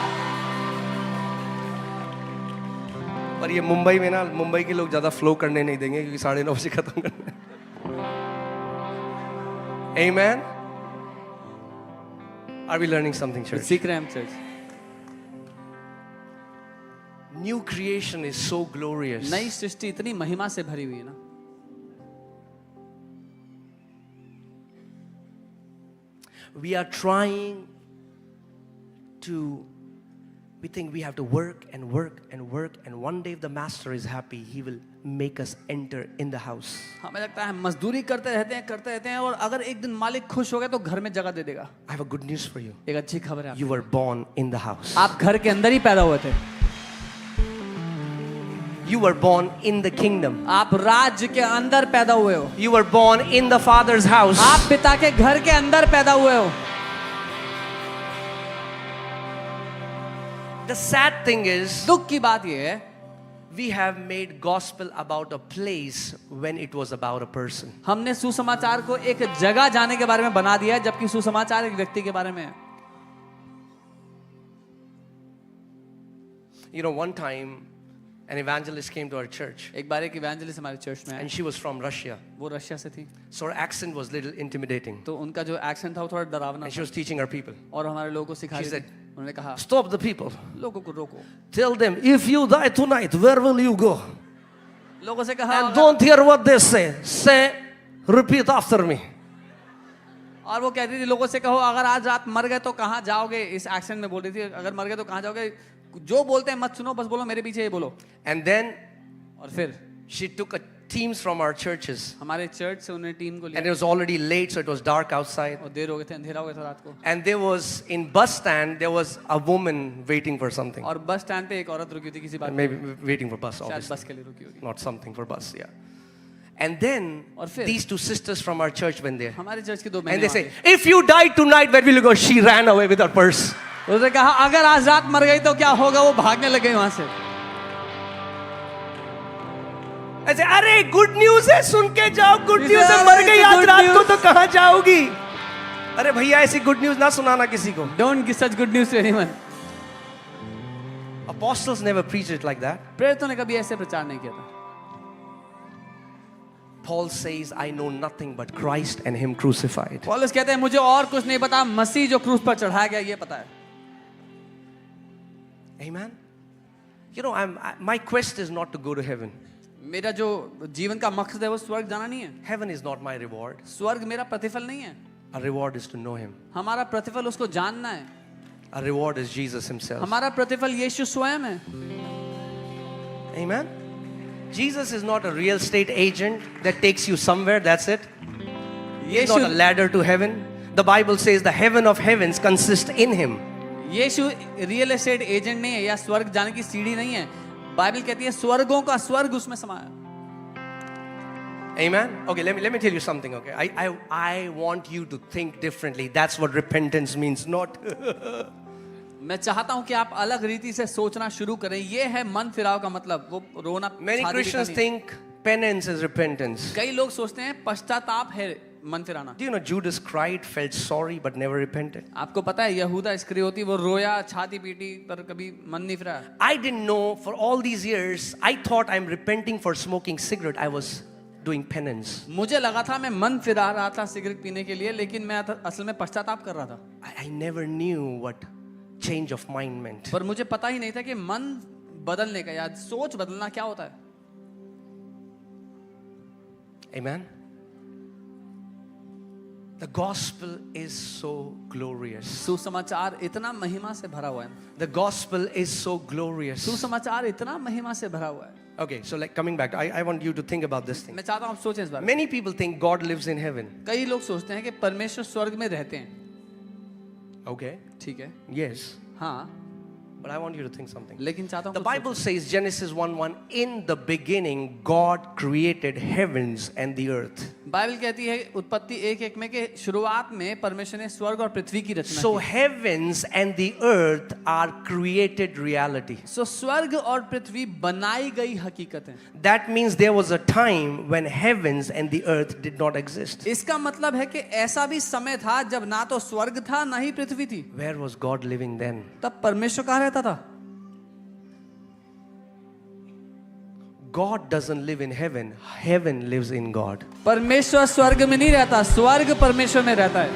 पर ये मुंबई में ना, मुंबई के लोग ज्यादा फ्लो करने नहीं देंगे क्योंकि 9:30 बजे खत्म करना है। Amen. Are we learning something, church? सीख रहे हैं हम church. New creation is so glorious. नई सृष्टि इतनी महिमा से भरी हुई है ना। We are trying to, we think we have to work and work and work, and one day if the master is happy, he will make us enter in the house. हमें लगता है हम मजदूरी करते रहते हैं और अगर एक दिन मालिक खुश हो गया तो घर में जगह दे देगा। I have a good news for you. एक अच्छी खबर है, You were born in the house. आप घर के अंदर ही पैदा हुए थे। You were born in the kingdom. आप राज्य के अंदर पैदा हुए हो। You were born in the Father's house. आप पिता के घर के अंदर पैदा हुए हो। The sad thing is, दुख की बात यह है, we have made gospel about a place when it was about a person. हमने सुसमाचार को एक जगह जाने के बारे में बना दिया है, जबकि सुसमाचार एक व्यक्ति के बारे में है। You know, one time an evangelist came to our church एक बार एक इवेंजलिस्ट हमारे चर्च में and आए, she was from Russia. वो रशिया से थी, So her accent was little intimidating. तो उनका जो एक्सेंट था वो थोड़ा डरावना And she था was teaching our people. और हमारे लोगों को सिखा She रही said, थी। उन्होंने कहा Stop the people. लोगों को रोको, Tell them, if you die tonight, where will you go? लोगों से कहा And don't hear what they say. Say, repeat after me. और वो कहती थी लोगों से कहो अगर आज रात मर गए तो कहाँ जाओगे, इस एक्सेंट में बोल रही थी, अगर मर गए तो कहाँ जाओगे, जो बोलते हैं मत सुनो, बस बोलो मेरे पीछे ये बोलो। And then और फिर she took teams from our churches. हमारे चर्च से उन्होंने टीम को And लिया it was already late, so it was dark outside. और देर हो गए थे, अंधेरा हो गया था रात को, And there was, in bus stand, there was a woman waiting for something. और बस स्टैंड पे एक औरत रुकी थी किसी बात पे, Maybe waiting for bus, शायद obviously. बस के लिए रुकी होगी। Not something for bus, yeah. And then और फिर these two sisters from our church went there. हमारे चर्च की दो And they बहनें say, if you die tonight, where will you go? She ran away with her purse. उसने कहा अगर आज रात मर गई तो क्या होगा, वो भागने लगे वहां से। I say, अरे गुड न्यूज है, सुन के जाओ, गुड He न्यूज said, है, मर "अरे, गई it's a आज good रात को news." तो कहाँ जाओगी? अरे भैया ऐसी गुड न्यूज ना सुनाना किसी को. Don't give such good news to anyone. Apostles never preached it like that. प्रेरितों ने कभी ऐसे प्रचार नहीं किया था। Paul says, I know nothing but Christ and Him crucified. पौलुस कहते हैं मुझे और कुछ नहीं पता, मसीह जो क्रूस पर चढ़ाया गया ये पता है. Amen. You know, my quest is not to go to heaven. मेरा जो जीवन का मकसद है वो स्वर्ग जाना नहीं है. Heaven is not my reward. स्वर्ग मेरा प्रतिफल नहीं है. Our reward is to know Him. हमारा प्रतिफल उसको जानना है. Our reward is Jesus Himself. हमारा प्रतिफल यीशु स्वयं है. Amen. Jesus is not a real estate agent that takes you somewhere, that's it. He's not a ladder to heaven. The Bible says the heaven of heavens consists in Him. Yeshu real estate agent नहीं है या स्वर्ग जाने की सीढ़ी नहीं है. Bible कहती है स्वर्गों का स्वर्ग उसमें समाया. Amen. Okay, let me tell you something. Okay, I want you to think differently. That's what repentance means. Not. मैं चाहता हूं कि आप अलग रीति से सोचना शुरू करें. ये है मन फिराव का मतलब. वो रोना. Many Christians think penance is repentance. कई लोग सोचते हैं पश्चाताप है मन फिराना. Do you know Judas cried, felt sorry, but never repented? आपको पता है यहूदा इस्करियोती वो रोया, छाती पीटी, पर कभी मन नहीं फिरा. I didn't know for all these years. I thought I'm repenting for smoking cigarette. I was doing penance. मुझे लगा था मैं मन फिरा रहा था सिगरेट पीने के लिए, लेकिन मैं असल में पश्चाताप कर रहा था. I never knew what change of mind meant. पर मुझे पता ही नहीं था कि मन बदलने का या सोच बदलना क्या होता है. Amen. The gospel is so glorious. सुसमाचार इतना महिमा से भरा हुआ है. The gospel is so glorious. सुसमाचार इतना महिमा से भरा हुआ है. Okay, so like coming back, I want you to think about this thing. मैं चाहता हूं आप सोचें इस बारे में. Many people think God lives in heaven. कई लोग सोचते हैं कि परमेश्वर स्वर्ग में रहते हैं. Okay. ठीक है. Yes. हाँ. But I want you to think something. लेकिन चाहता हूं The Bible says, Genesis 1:1, in the beginning God created heavens and the earth. Bible कहती है उत्पत्ति 1:1 में कि शुरुआत में परमेश्वर ने स्वर्ग और पृथ्वी की रचना So की. heavens and the earth are created reality. सो स्वर्ग और पृथ्वी बनाई गई हकीकत है. That means there was a time when heavens and the earth did not exist. इसका मतलब है कि ऐसा भी समय था जब ना तो स्वर्ग था ना ही पृथ्वी थी. Where was God living then? तब परमेश्वर कहाँ रहता था? God doesn't live in heaven. Heaven lives in God. परमेश्वर स्वर्ग में नहीं रहता, स्वर्ग परमेश्वर में रहता है.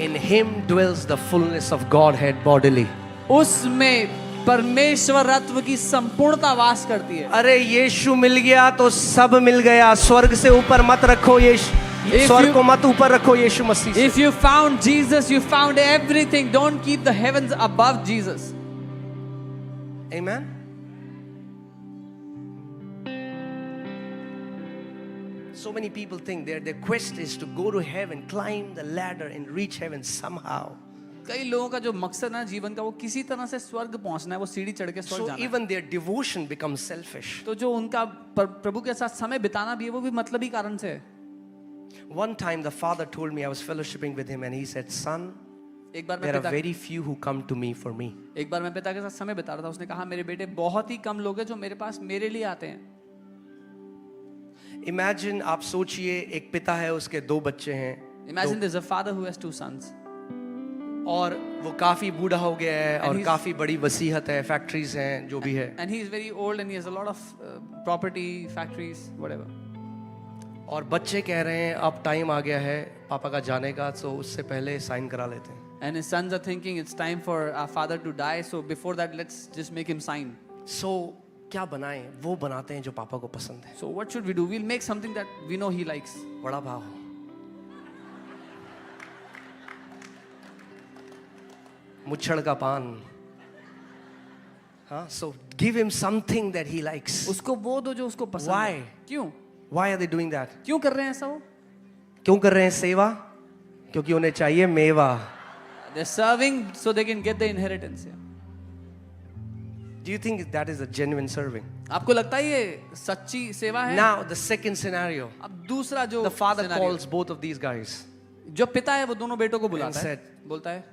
In Him dwells the fullness of Godhead bodily. उसमें परमेश्वरत्व की संपूर्णता वास करती है. अरे यीशु मिल गया तो सब मिल गया. स्वर्ग से ऊपर मत रखो यीशु. स्वर्ग को मत ऊपर रखो यीशु मसीह से. If you found Jesus, you found everything. Don't keep the heavens above Jesus. Amen. So many people think their quest is to go to heaven, climb the ladder and reach heaven somehow. कई लोगों का जो मकसद है जीवन का वो किसी तरह से स्वर्ग पहुंचना है, वो सीढ़ी चढ़ के स्वर्ग So जाना है. even their devotion becomes selfish. तो जो उनका प्रभु के साथ समय बिताना भी है वो भी मतलबी कारण से है. One time the father told me, I was fellowshipping with him and he said, son, एक बार there are मैं very few who come to me for me. एक बार मैं पिता के साथ समय बिता रहा था. उसने कहा मेरे बेटे बहुत ही कम लोग हैं जो मेरे पास मेरे लिए आते हैं. Imagine, आप सोचिए एक पिता है, उसके 2 बच्चे हैं. Imagine there's a father who has 2 sons. और वो काफी बूढ़ा हो गया है और he's- काफी बड़ी वसीयत है, फैक्ट्रीज हैं, जो भी है. And he is very old and he has a lot of property, factories, whatever. और बच्चे कह रहे हैं अब टाइम आ गया है पापा का जाने का, तो उससे पहले साइन करा लेते हैं. And his sons are thinking it's time for our father to die, so before that let's just make him sign. So क्या बनाएं? वो बनाते हैं जो पापा को पसंद है. So what should we do? We'll make something that we know he likes. बड़ा भाव, मुच्छड़ का पान. हाँ, so give him something that he likes. उसको वो दो जो उसको पसंद Why? है. क्यों? Why are they doing that? क्यों कर रहे हैं ऐसा वो? क्यों कर रहे हैं सेवा? क्योंकि उन्हें चाहिए मेवा. They're serving so they can get the inheritance. Yeah. Do you think that is a genuine serving? आपको लगता है ये सच्ची सेवा है? Now the second scenario. अब दूसरा जो The father scenario, calls both of these guys. जो पिता है वो दोनों बेटों को बुलाता है. said, बोलता है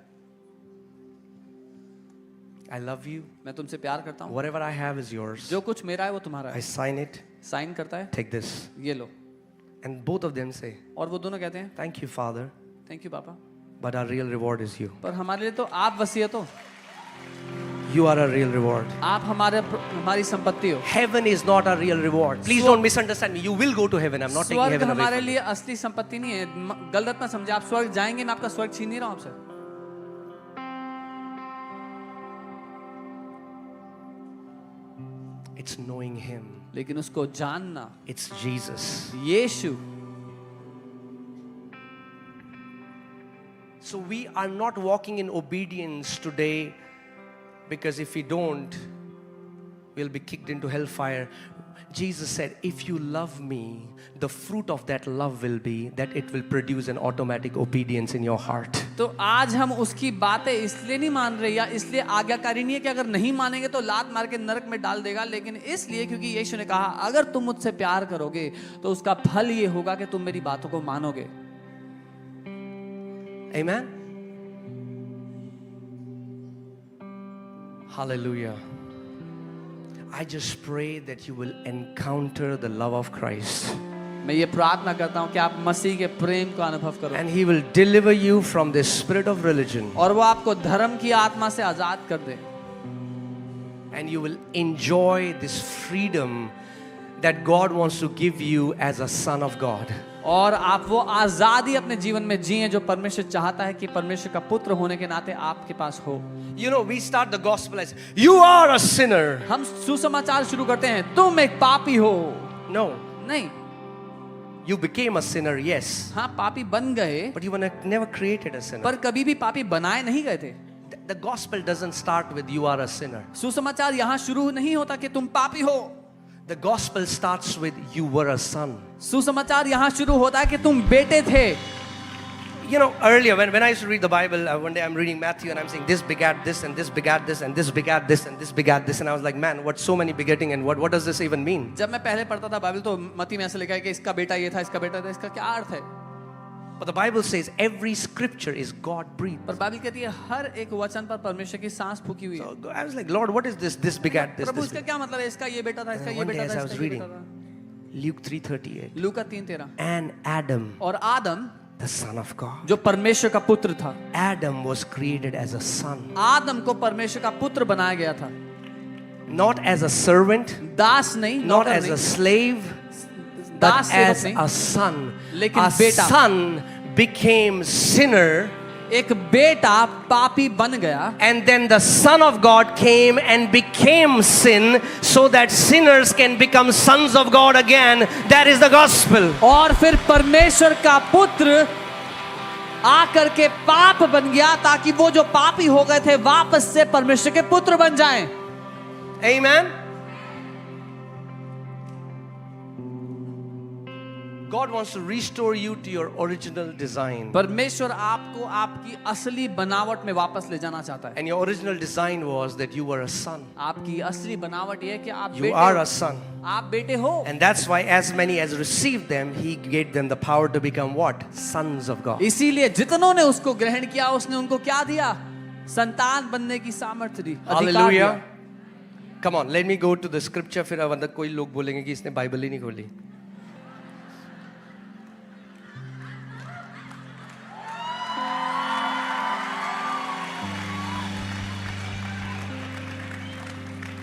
I love you. मैं तुमसे प्यार करता हूँ. Whatever I have is yours. जो कुछ मेरा है वो तुम्हारा I है. sign it. साइन करता है. Take this. ये लो. And both of them say, और वो दोनों कहते हैं thank you, Father, thank you पापा, but our real reward is you. पर हमारे लिए तो आप वसीयत हो. You are a real reward. आप हमारी संपत्ति हो। Heaven is not a real reward. Please don't misunderstand me. You will go to heaven. I'm not taking स्वर्ग heaven away हमारे from you. लिए असली संपत्ति नहीं है, गलत ना समझे। आप स्वर्ग जाएंगे, मैं आपका स्वर्ग छीन नहीं रहा हूं आपसे। It's knowing Him. लेकिन उसको जानना, It's Jesus. Yeshu. So we are not walking in obedience today because if we don't, we'll be kicked into hellfire. Jesus said, if you love me, the fruit of that love will be that it will produce an automatic obedience in your heart. तो आज हम उसकी बातें इसलिए नहीं मान रहे या इसलिए आज्ञाकारी नहीं है कि अगर नहीं मानेंगे तो लात मार के नरक में डाल देगा, लेकिन इसलिए क्योंकि यीशु ने कहा अगर तुम मुझसे प्यार करोगे तो उसका फल ये होगा कि तुम मेरी बातों को मानोगे। Amen? Hallelujah. I just pray that you will encounter the love of Christ. मैं ये प्रार्थना करता हूँ कि आप मसीह के प्रेम को अनुभव करो And He will deliver you from the spirit of religion. और वो आपको धर्म की आत्मा से आजाद कर दे। And you will enjoy this freedom that God wants to give you as a son of God. और आप वो आजादी अपने जीवन में जिए जो परमेश्वर चाहता है कि परमेश्वर का पुत्र होने के नाते आपके पास हो। You know, we start the gospel as, you are a sinner. हम सुसमाचार शुरू करते हैं, तुम एक पापी हो। No, नहीं, you became a sinner, yes. हाँ पापी बन गए, But you were never created a sinner. पर कभी भी पापी बनाए नहीं गए थे। The gospel doesn't start with you are a sinner. सुसमाचार यहाँ शुरू नहीं होता कि तुम पापी हो। The gospel starts with you were a son. सुसमाचार यहाँ शुरू होता है कि तुम बेटे थे। You know, earlier when I used to read the Bible, one day I'm reading Matthew and I'm saying this begat this and this begat this and this begat this and this begat this, and I was like, man, what so many begetting and what does this even mean? जब मैं पहले पढ़ता था Bible तो मत्ती में ऐसे लिखा है कि इसका बेटा ये था, इसका बेटा था, इसका क्या अर्थ है? But the Bible says every scripture is God breathed. पर बाइबल कहती है हर एक वचन पर परमेश्वर की सांस फूकी हुई है। So I was like, Lord, what is this? This begat this. Prabhu This इसका क्या मतलब है? इसका ये बेटा था, इसका ये one day बेटा as था, I was इसका ये reading, बेटा था। Luke 3:38. लूका 3:13। And Adam, और आदम the son of God. जो परमेश्वर का पुत्र था, Adam was created as a son, आदम को परमेश्वर का पुत्र बनाया गया था। not as a servant, दास नहीं, not नौकर as a नहीं, slave, but दास सेवक as नहीं, a son. लेकिन A बेटा। son became sinner, एक बेटा पापी बन गया, and then the Son of God came and became sin so that sinners can become sons of God again. That is the gospel. और फिर परमेश्वर का पुत्र आकर के पाप बन गया ताकि वो जो पापी हो गए थे वापस से परमेश्वर के पुत्र बन जाएं। Amen. God wants to restore you to your original design. परमेश्वर आपको आपकी असली बनावट में वापस ले जाना चाहता है। And your original design was that you were a son. आपकी असली बनावट ये है कि आप You बेटे are हो। a son. आप बेटे हो। And that's why as many as received them, He gave them the power to become what? Sons of God. इसीलिए जितनों ने उसको ग्रहण किया उसने उनको क्या दिया? संतान बनने की सामर्थ्य दी, अधिकार दिया। Hallelujah. Come on, let me go to the scripture. फिर अब कोई लोग बोलेंगे कि इसने बाइबल ही नहीं खोली।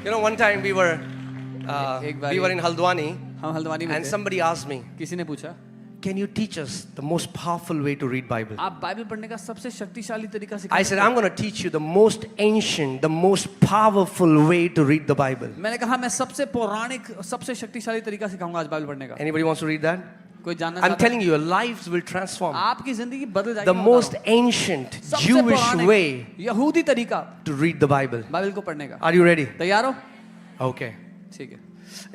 You know, one time we were in Haldwani, हम हल्द्वानी में and थे। somebody asked me, किसी ने पूछा can you teach us the most powerful way to read Bible? आप बाइबल पढ़ने का सबसे शक्तिशाली तरीका सिखा I said, I'm going to teach you the most ancient, the most powerful way to read the Bible. मैंने कहा मैं सबसे पौराणिक सबसे शक्तिशाली तरीका सिखाऊंगा आज बाइबल पढ़ने का। Anybody wants to read that? कोई जानना I'm चाहता है? telling you, your lives will transform. आपकी जिंदगी बदल जाएगी। The मैं बता most रहा हूं। ancient सबसे Jewish पौराणिक way यहूदी तरीका to read the Bible. Bible को पढ़ने का। Are you ready? तैयार हो? Okay. ठीक है।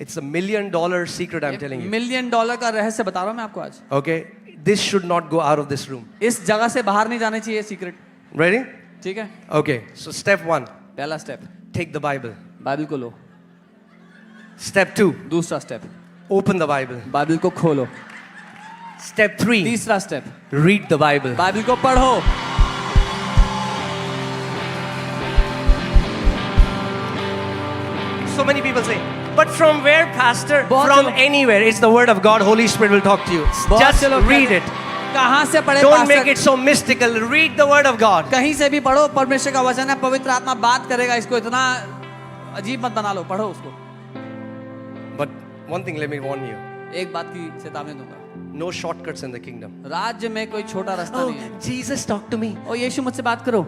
It's $1 million secret I'm telling you. $1 का रहस्य बता रहा हूं मैं आपको आज। Okay? This should not go out of this room. इस जगह से बाहर नहीं जाने चाहिए सीक्रेट। Ready? ठीक है? Okay. So step 1, पहला step take the Bible. Bible को लो। Step 2, दूसरा step open the Bible. Bible को खोलो। Step 3, तीसरा step read the Bible. Bible को पढ़ो। So many people say, but from where, Pastor? बहुत From से लोग- anywhere. It's the Word of God. Holy Spirit will talk to you. बहुत Just से लोग read कहते it. हैं, कहाँ से पढ़े Don't pastor? make it so mystical. Read the word of God. कहीं से भी पढ़ो, परमेश्वर का वचन है, पवित्र आत्मा बात करेगा, इसको इतना अजीब मत बना लो, पढ़ो उसको। But one thing, let me warn you. एक बात की चेतावनी दूंगा, No shortcuts in the kingdom. राज्य में कोई छोटा रास्ता Oh, नहीं है। Jesus, talk to me. ओ यीशु मुझसे बात करो।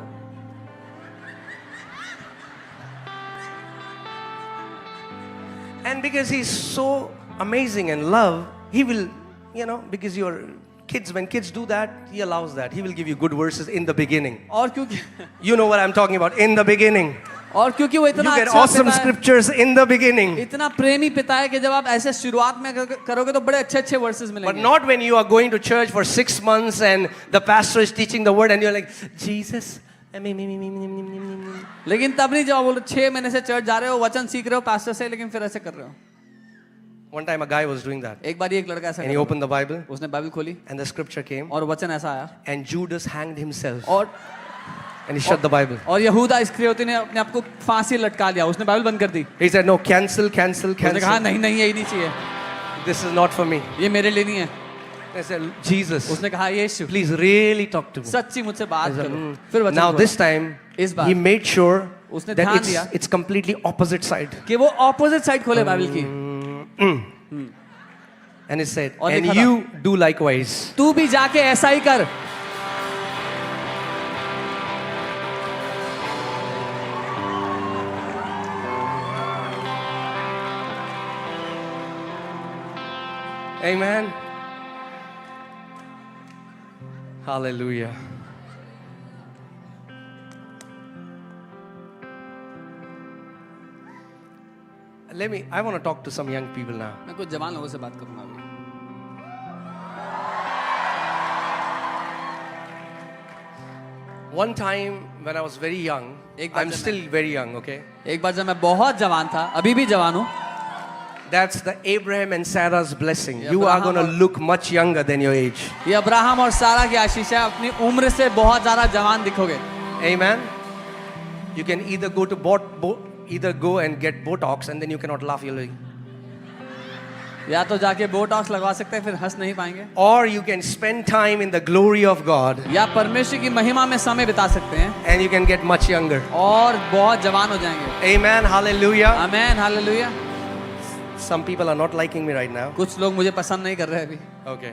And because he's so amazing and love, he will, because your kids, when kids do that, he allows that. He will give you good verses in the beginning. और क्योंकि You know what I'm talking about, in the beginning. और क्योंकि वो You इतना get अच्छा awesome पिता है, scriptures in the beginning. इतना प्रेमी पिता है कि जब आप ऐसे शुरुआत में करोगे तो बड़े अच्छे अच्छे वर्सेस But मिलेंगे। not when you are going to church for 6 months and the pastor is teaching the word and you're like, Jesus. लेकिन तब नहीं जब आप बोलो 6 महीने से चर्च जा रहे हो, वचन सीख रहे हो पास्टर से, लेकिन फिर ऐसे कर रहे हो। One time a guy was doing that. एक बार एक लड़का ऐसा And he कर opened the Bible उसने बाइबल खोली and the scripture came और वचन ऐसा आया and Judas hanged himself और and he shut the Bible. और यहूदा इस्करियोती ने अपने आप को फांसी लटका लिया, उसने बाइबल बंद कर दी। He said, no, cancel. उसने कहा नहीं नहीं यही नहीं चाहिए, This is not for me. ये मेरे लिए नहीं है। I said, Jesus, उसने कहा यीशु please really talk to me. सच्ची मुझसे बात I said, करो। फिर वचन Now खोला। this time, इस बार he made sure उसने that ध्यान दिया it's completely opposite side. कि वो ऑपोजिट साइड खोले बाइबल की And he said, और and लिखा था, you do likewise. तू भी जाके ऐसा ही कर। Amen. Hallelujah. I want to talk to some young people now. मैं कुछ जवान लोगों से बात करूंगा अभी। One time when I was very young, एक बार I'm जब still very young, okay? एक बार जब मैं बहुत जवान था, अभी भी जवान हूँ, That's the Abraham and Sarah's blessing. ये You are Abraham going to और- look much younger than your age. ये अब्राहम और सारा की आशीष है, अपनी उम्र से बहुत ज्यादा जवान दिखोगे। Amen. You can either go and get Botox and then you cannot laugh. You'll like, या तो जाके बोटॉक्स लगवा सकते हैं, फिर हंस नहीं पाएंगे, or you can spend time in the glory of God या परमेश्वर की महिमा में समय बिता सकते हैं and you can get much younger. और बहुत जवान हो जाएंगे। Amen. Hallelujah. Amen, hallelujah. Some people are not liking me right now. कुछ लोग मुझे पसंद नहीं कर रहे अभी, Okay.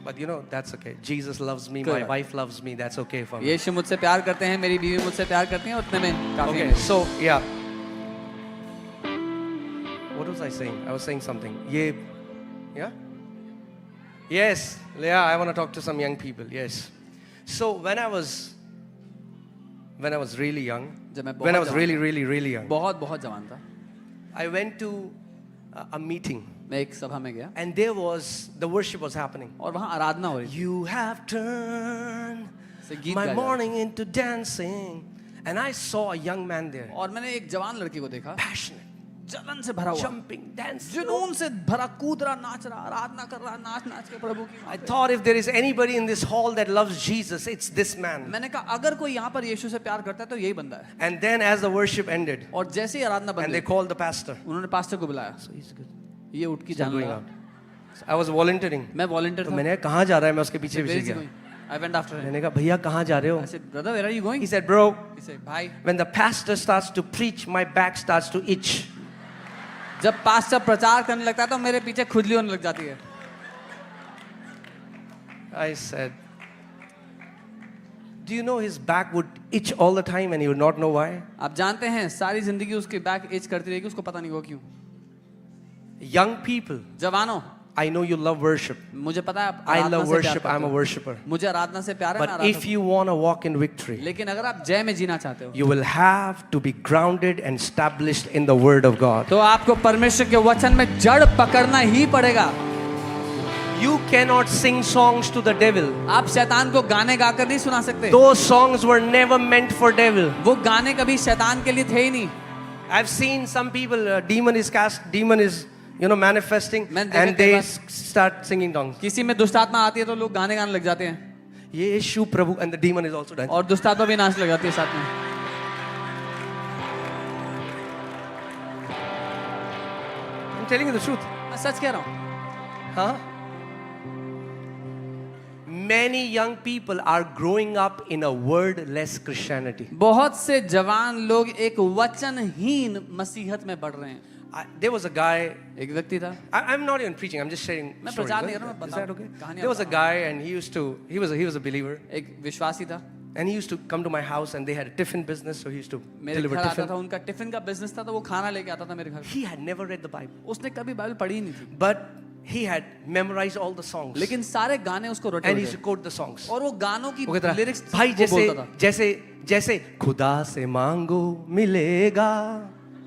But that's okay. Jesus loves me. Good. My wife loves me. That's okay for me. यीशु मुझसे प्यार करते हैं, मेरी बीवी मुझसे प्यार करती है, उतने में काफी Okay. है। So, yeah. What was I saying? I was saying something. Yeah? Yes. Yeah, I want to talk to some young people. Yes. So, when I was really young, जब मैं when I was बहुत really, really, really young, बहुत बहुत जवान था, I went to a meeting मैं एक सभा में गया and the worship was happening. और वहाँ आराधना हो रही थी, You have turned से गीत my गाया जा रहा morning into dancing. And I saw a young man there, था। और मैंने एक जवान लड़की को देखा, passionate, जलन से भरा हुआ, jumping, dancing. जुनून से भरा, कूद रहा, नाच रहा, आराधना कर रहा, नाच नाच के प्रभु की। I thought if there is anybody in this hall that loves Jesus, it's this man. मैंने कहा अगर कोई यहाँ पर यीशु से प्यार करता है तो यही बंदा है। And then as the worship ended, और जैसे ही आराधना बंद and they हुई, called the pastor. उन्होंने पास्टर को बुलाया, So he's good. ये उठ के Start जाने going लगा। out. So I was volunteering. मैं वॉलंटियर तो था, मैंने कहाँ जा रहा है, मैं उसके पीछे Where पीछे is he गया. going? I went after him. मैंने कहा भैया कहाँ जा रहे हो? I said, brother, where are you going? He said, bro, He said, भाई, when the pastor starts to preach, my back starts to itch. जब पास्टर प्रचार करने लगता है तो मेरे पीछे खुजली होने लग जाती है। I said, do you know his back would itch all the time and he would not know why? आप जानते हैं सारी जिंदगी उसकी बैक एज करती रहेगी, उसको पता नहीं वो क्यों। Young people, जवानों, I know you love worship. मुझे पता है आप I आराधना love से प्यार worship. करते I'm a हो। worshipper. मुझे आराधना से प्यार है, मैं But Aradhana if you want to walk in victory, लेकिन अगर आप जय में जीना चाहते हो you will have to be grounded and established in the Word of God. तो आपको परमेश्वर के वचन में जड़ पकड़ना ही पड़ेगा। You cannot sing songs to the devil. आप शैतान को गाने गाकर नहीं सुना सकते, Those songs were never meant for devil. वो गाने कभी शैतान के लिए थे ही नहीं। I've seen some people, demon is manifesting, मैंने देखा and कई they bar- start singing tongues. किसी में दुष्टात्मा आती है तो लोग गाने गाने लग जाते हैं Yeshu Prabhu, and the demon is also dancing. और दुष्टात्मा भी नाच लग जाती है साथ में। I'm telling you the truth. मैं सच कह रहा हूँ, Huh? Many young people are growing up in a wordless Christianity. बहुत से जवान लोग एक वचनहीन मसीहत में बढ़ रहे हैं. There was a guy. एक व्यक्ति था. I'm not even preaching. I'm just sharing. मैं story. प्रचार नहीं कर रहा हूँ, मैं Is बता that okay? कहानियाँ There was a बता guy, and he was a believer, एक विश्वासी था. and he used to come to my house, and they had a tiffin business, so he used to मेरे deliver घर आता tiffin. था, उनका टिफिन का बिजनेस था, तो वो खाना लेके आता था मेरे घर. He had never read the Bible, उसने कभी बाइबल पढ़ी ही नहीं थी, but he had memorized all the songs, लेकिन सारे गाने उसको रटे and he हुए used to थे. quote the songs. और वो गानों की वो कहता था, लिरिक्स भाई वो बोलता था. जैसे खुदा से मांगो मिलेगा.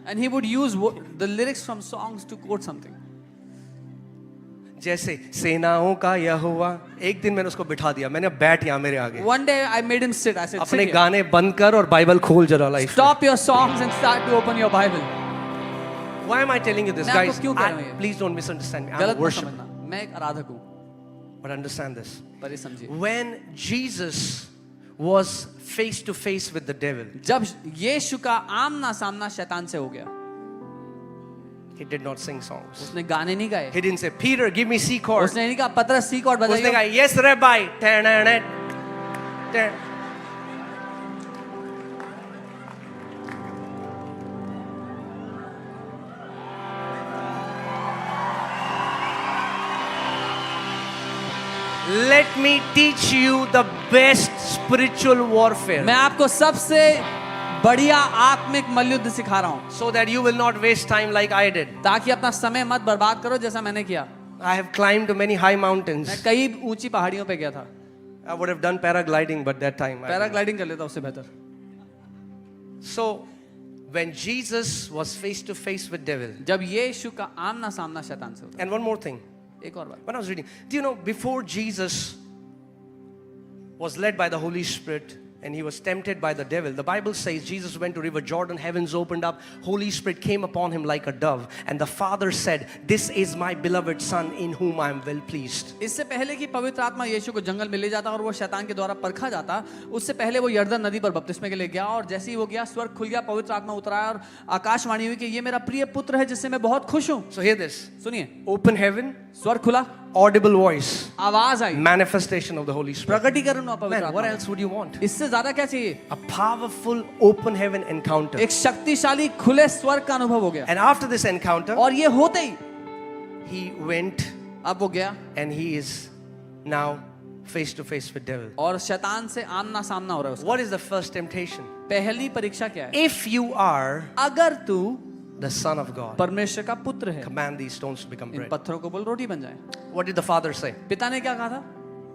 And he would use the lyrics from songs to quote something. जैसे सेनाओं का यहोवा. एक दिन मैंने उसको बिठा दिया, मैंने बैठ यहाँ मेरे आगे. One day I made him sit. I said, अपने sit here. गाने बंद कर और बाइबल खोल जरा life. Stop your songs and start to open your Bible. Why am I telling you this, मैं आपको guys? क्यों कह रहा हूँ ये? Please don't misunderstand me. I'm a गलत मत worshiper. समझना, मैं एक आराधक हूँ. But understand this. पर ये समझिए, When Jesus was face to face with the devil, जब यीशु का आमना सामना शैतान से हो गया, he did not sing songs. उसने गाने नहीं गाए. He didn't say, Peter, give me C chord. उसने नहीं कहा पतरस सी कॉर्ड उसने बजाइए. कहा, yes, Rabbi. Ta-na-na. Ta- Let me teach you the best spiritual warfare, मैं आपको सबसे बढ़िया आत्मिक मल्लयुद्ध सिखा रहा हूँ, so that you will not waste time like I did. ताकि अपना समय मत बर्बाद करो जैसा मैंने किया. I have climbed to many high mountains. मैं कई ऊंची पहाड़ियों पे गया था. I would have done paragliding, but that time. I didn't. Paragliding कर लेता उससे बेहतर. So, when Jesus was face to face with devil, जब यीशु का आमना सामना शैतान से होता and one more thing, है. एक और बात, when I was reading, do you know before Jesus was led by the Holy Spirit and he was tempted by the devil, the Bible says Jesus went to River Jordan, heavens opened up, Holy Spirit came upon him like a dove, and the Father said, "This is my beloved Son in whom I am well pleased." इससे पहले कि पवित्र आत्मा यीशु को जंगल में ले जाता और वो शैतान के द्वारा परखा जाता, उससे पहले वो यर्दन नदी पर बपतिस्मे के लिए गया, और जैसे ही वो गया स्वर्ग खुल गया, पवित्र आत्मा उतरा और आकाशवाणी हुई कि ये मेरा प्रिय पुत्र है जिससे मैं बहुत खुश हूँ. So hear this, सुनिए, open heaven, स्वर्ग खुला, audible voice, आवाज आई, manifestation of the Holy Spirit. प्रकटीकरण हुआ पवित्र Man, what आत्मा. else would you want? इससे ज्यादा क्या चाहिए? A powerful open heaven encounter. एक शक्तिशाली खुले स्वर्ग का अनुभव हो गया. And after this encounter, और ये होते ही he went अब वो गया and he is now face to face with devil. और शैतान से आमना सामना हो रहा है उसका. What is the first temptation? पहली परीक्षा क्या है? If you are अगर तू the Son of God, परमेश्वर का पुत्र है, command these stones to become in bread. पत्थरों को बोल रोटी बन जाए. What did the Father say पिता ने क्या कहा था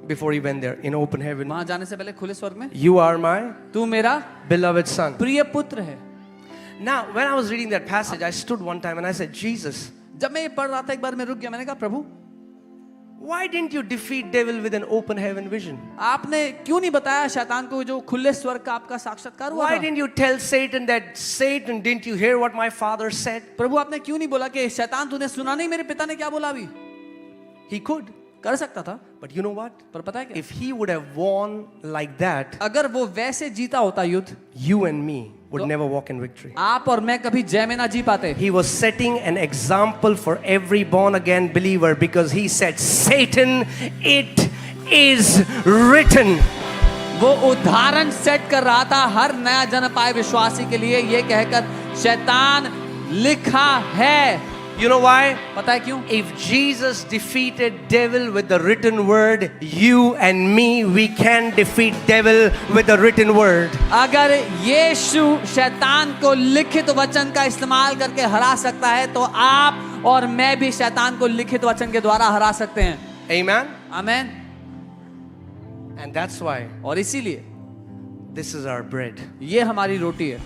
before he went there in open heaven? वहां जाने से पहले खुले स्वर्ग में? You are my तू मेरा beloved Son. प्रिय पुत्र है. Now, when I was reading that passage, I stood one time and I said, Jesus, जब मैं ये पढ़ रहा था एक बार मैं रुक गया. मैंने कहा प्रभु, why didn't you defeat devil with an open heaven vision? आपने क्यों नहीं बताया शैतान को जो खुले स्वर्ग का आपका साक्षात्कार हुआ Why था? didn't you tell Satan that, Satan, didn't you hear what my Father said? प्रभु आपने क्यों नहीं बोला कि शैतान तूने सुना नहीं मेरे पिता ने क्या बोला? अभी He could. कर सकता था, But you know what? पर पता है क्या, If he would have won like that, अगर वो वैसे जीता होता युद्ध, you and me would never walk in victory. आप और मैं कभी जय में ना जी पाते. He was setting an example for every born again believer because he said, Satan, it is written. वो उदाहरण सेट कर रहा था हर नया जन्म पाए विश्वासी के लिए, ये कहकर शैतान लिखा है. You know why? पता है क्यों? If Jesus defeated devil with the written word, you and me, we can defeat devil with the written word. अगर यीशु शैतान को लिखित वचन का इस्तेमाल करके हरा सकता है, तो आप और मैं भी शैतान को लिखित वचन के द्वारा हरा सकते हैं. Amen? Amen. And that's why और इसीलिए this is our bread. ये हमारी रोटी है.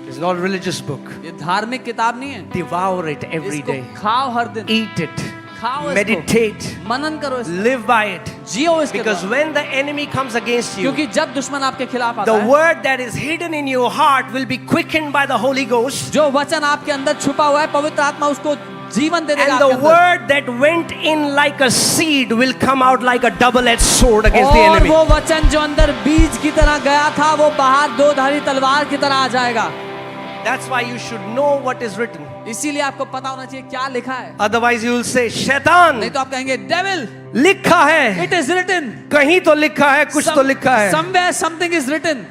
It's not a religious book. ये धार्मिक किताब नहीं है. Devour it every इसको day. खाओ हर दिन. Eat it. खाओ इसको. Meditate. मनन करो इसको. Live by it. जियो इसके Because द्वारा. when the enemy comes against you, क्योंकि जब दुश्मन आपके खिलाफ आता the है, word that is hidden in your heart will be quickened by the Holy Ghost. जो वचन आपके अंदर छुपा हुआ है, पवित्र आत्मा उसको जीवन दे देगा And आपके the अंदर. word that went in like a seed will come out like a double-edged sword against the और enemy. वो वचन जो अंदर बीज की तरह गया था, वो बाहर दो धारी तलवार की तरह आ जाएगा. That's why you should know what is written. इसीलिए आपको पता होना चाहिए क्या लिखा है, Otherwise, you will say, शैतान, नहीं तो आप कहेंगे डेविल, लिखा है, इट इज रिटन, कहीं तो लिखा है, कुछ तो लिखा है. Somewhere something is written.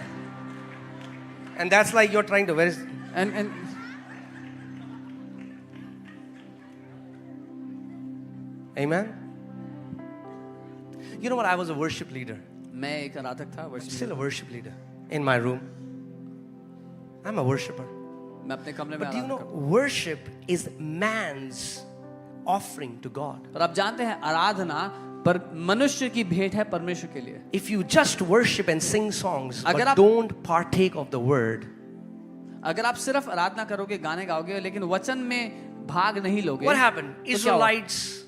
And that's like you're trying to, where is, and amen? You know what? I was a worship leader. मैं एक आराधक था, Still a worship leader in my room. I'm a worshiper. मैं अपने कमरे में But do you Aradhana know, करता हूँ. worship is man's offering to God. और आप जानते हैं आराधना पर मनुष्य की भेंट है परमेश्वर के लिए. If you just worship and sing songs, अगर but आप- don't partake of the word, अगर आप सिर्फ आराधना करोगे, गाने गाओगे, लेकिन वचन में भाग नहीं लोगे, what happened? तो क्या हुआ? Israelites,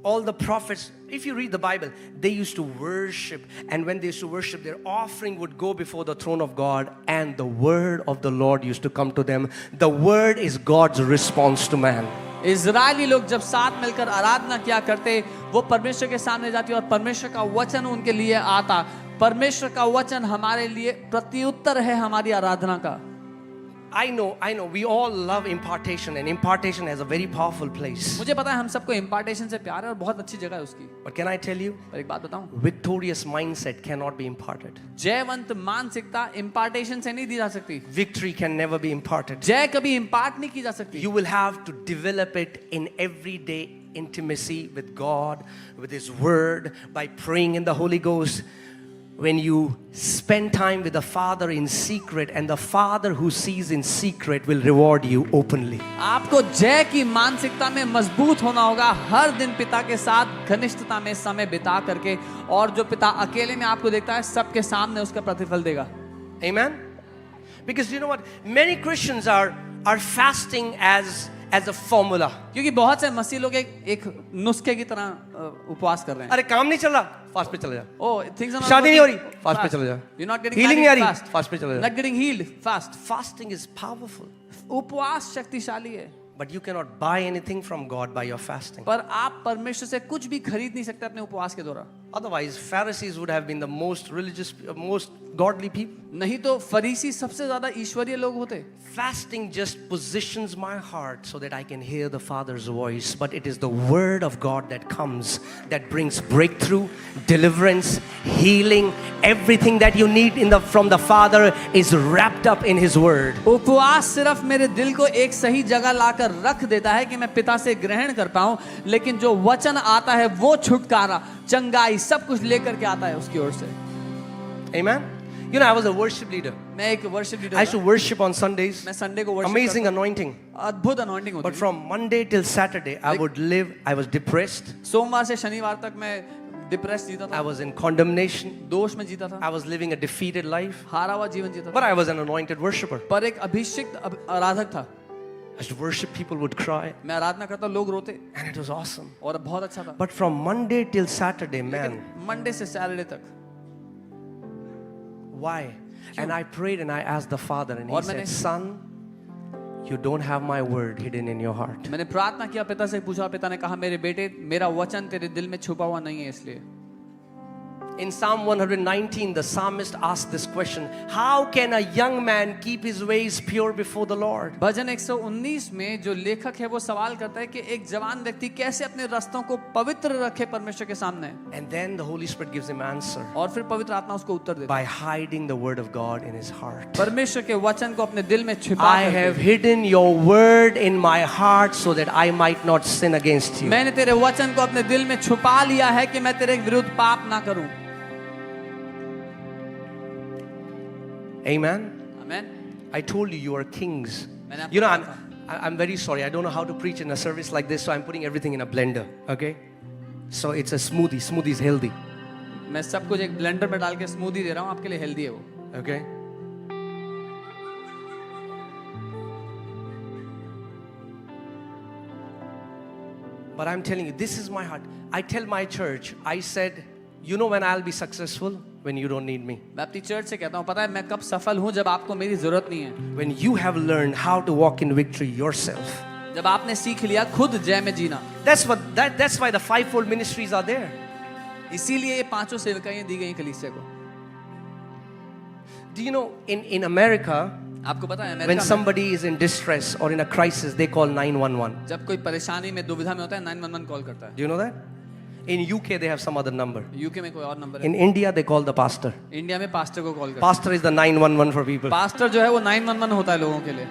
all the prophets, if you read the Bible, they used to worship. And when they used to worship, their offering would go before the throne of God, and the word of the Lord used to come to them. The word is God's response to man. Israeli लोग जब साथ मिलकर आराधना किया करते, वो परमेश्वर के सामने जाती और परमेश्वर का वचन उनके लिए आता. परमेश्वर का वचन हमारे लिए प्रत्युत्तर है हमारी आराधना का. I know, we all love impartation, and impartation has a very powerful place. मुझे पता है हम सबको इम्पार्टेशन से प्यार है और बहुत अच्छी जगह है उसकी. But can I tell you, पर एक बात बताऊं, victorious mindset cannot be imparted. जयवंत मानसिकता इम्पार्टेशन से नहीं दी जा सकती. Victory can never be imparted. जय कभी इम्पार्ट नहीं की जा सकती. You will have to develop it in everyday intimacy with God, with His Word, by praying in the Holy Ghost. When you spend time with the Father in secret, and the Father who sees in secret will reward you openly. आपको जय की मानसिकता में मजबूत होना होगा, हर दिन पिता के साथ घनिष्ठता में समय बिता करके, और जो पिता अकेले में आपको देखता है सबके सामने उसका प्रतिफल देगा. Amen? Because you know what? Many Christians are fasting as a formula. क्योंकि बहुत से मसीह लोग एक नुस्खे की तरह उपवास कर रहे हैं. अरे काम नहीं चल रहा, फास्ट पे चले जा. Oh, things are not शादी नहीं हो रही, working, फास्ट पे fast. चले जा. You're not getting Healing नहीं आ married, रही, fast. फास्ट पे चले जा. Not getting healed, fast. Fasting is powerful, उपवास शक्तिशाली है, but you cannot buy anything from God by your fasting. पर आप परमेश्वर से कुछ भी खरीद नहीं सकते अपने उपवास के द्वारा. Otherwise, Pharisees would have been the most religious, most godly people. नहीं तो फरीसी सबसे ज्यादा ईश्वरीय लोग होते. Fasting just positions my heart so that I can hear the Father's voice. But it is the Word of God that comes, that brings breakthrough, deliverance, healing. Everything that you need from the Father is wrapped up in His Word. उपवास सिर्फ मेरे दिल को एक सही जगह लाकर रख देता है कि मैं पिता से ग्रहण कर पाऊं, लेकिन जो वचन आता है वो छुटकारा, चंगाई, सब कुछ लेकर के आता है उसकी ओर से. Amen? You know, I was a worship leader. मैं एक worship I leader used to worship on Sundays. मैं संडे को वर्शिप Amazing anointing. अद्भुत अनॉइंटिंग होती But है. from Monday till Saturday, I was depressed. सोमवार से शनिवार तक मैं डिप्रेस जीता I था, was in condemnation. दोष में जीता था, I was living a defeated life. हारा हुआ जीवन जीता But था. I was an anointed worshiper. पर एक अभिषिक्त आराधक था. I used to worship, people would cry. मैं आराधना करता, लोग रोते And it was awesome. और बहुत अच्छा था. But from Monday till Saturday, man, Monday से सैटरडे तक. why? And I prayed and I asked the Father, and He और said, मैंने- Son, you don't have my word hidden in your heart. मैंने प्रार्थना किया, पिता से पूछा, पिता ने कहा मेरे बेटे मेरा वचन तेरे दिल में छुपा हुआ नहीं है, इसलिए. In Psalm 119, the psalmist asked this question: how can a young man keep his ways pure before the Lord? भजन 119 में जो लेखक है वो सवाल करता है कि एक जवान व्यक्ति कैसे अपने रास्तों को पवित्र रखे परमेश्वर के सामने. And then the Holy Spirit gives him answer और फिर पवित्र आत्मा उसको उत्तर देता है, by hiding the word of God in his heart. परमेश्वर के वचन को अपने दिल में छिपा I have करके, hidden your word in my heart so that I might not sin against you. मैंने तेरे वचन को अपने दिल में छुपा लिया है कि मैं तेरे विरुद्ध पाप ना करूं. Amen. Amen. I told you, you are kings. मैंने आपको You know, कहा I'm very sorry. I don't know how to preach in a service like this, so I'm putting everything in a blender. Okay? So it's a smoothie. Smoothie is healthy. मैं सब कुछ एक blender में डाल के smoothie दे रहा हूँ, आपके लिए हेल्दी है वो. Okay? But I'm telling you, this is my heart. I tell my church, I said, you know when I'll be successful? When you don't need me. मैं अपनी चर्च से कहता हूँ, पता है मैं कब सफल हूँ? जब आपको मेरी जरूरत नहीं है. When you have learned how to walk in victory yourself. जब आपने सीख लिया खुद जय में जीना. That's why the fivefold ministries are there. इसीलिए ये पांचों सेवकाएं दी गई कलीसिया को. Do you know in America, आपको पता है When अमेरिका में somebody is in distress or in a crisis, they call 911. जब कोई परेशानी में दुविधा में होता है 911 कॉल करता है. Do you know that? In UK, they have some other number. UK में कोई और नंबर है. In India, they call the pastor. India में पास्टर को कॉल करता Pastor is the 911 for people. है. पास्टर जो है वो 911 होता है लोगों के लिए.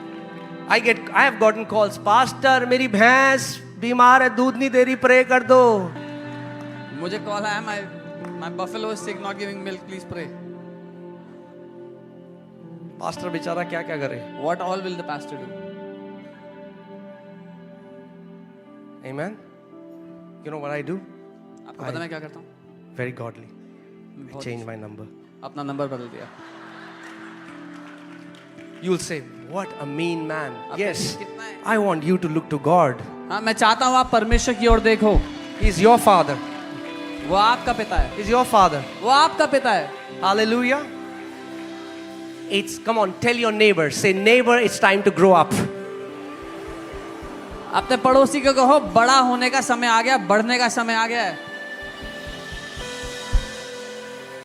I have gotten calls. Pastor, मेरी भैंस बीमार है, दूध नहीं दे रही, pray कर दो. मुझे कॉल आया, my buffalo is sick, not giving milk, please pray. Pastor बेचारा क्या क्या करे? What all will the pastor do? Amen. You know what I do? आपको पता मैं क्या करता हूँ? Very godly. I change my number. अपना नंबर बदल दिया. You'll say, what a mean man. Yes, कितना है? I want you to look to God. हाँ, मैं चाहता हूँ आप परमेश्वर की ओर देखो. He's your father. वो आपका पिता है. He's your father. वो आपका पिता है. Hallelujah. Come on, tell your neighbor. Say, neighbor, it's time to grow up. अपने पड़ोसी को कहो बड़ा होने का समय आ गया, बढ़ने का समय आ गया है.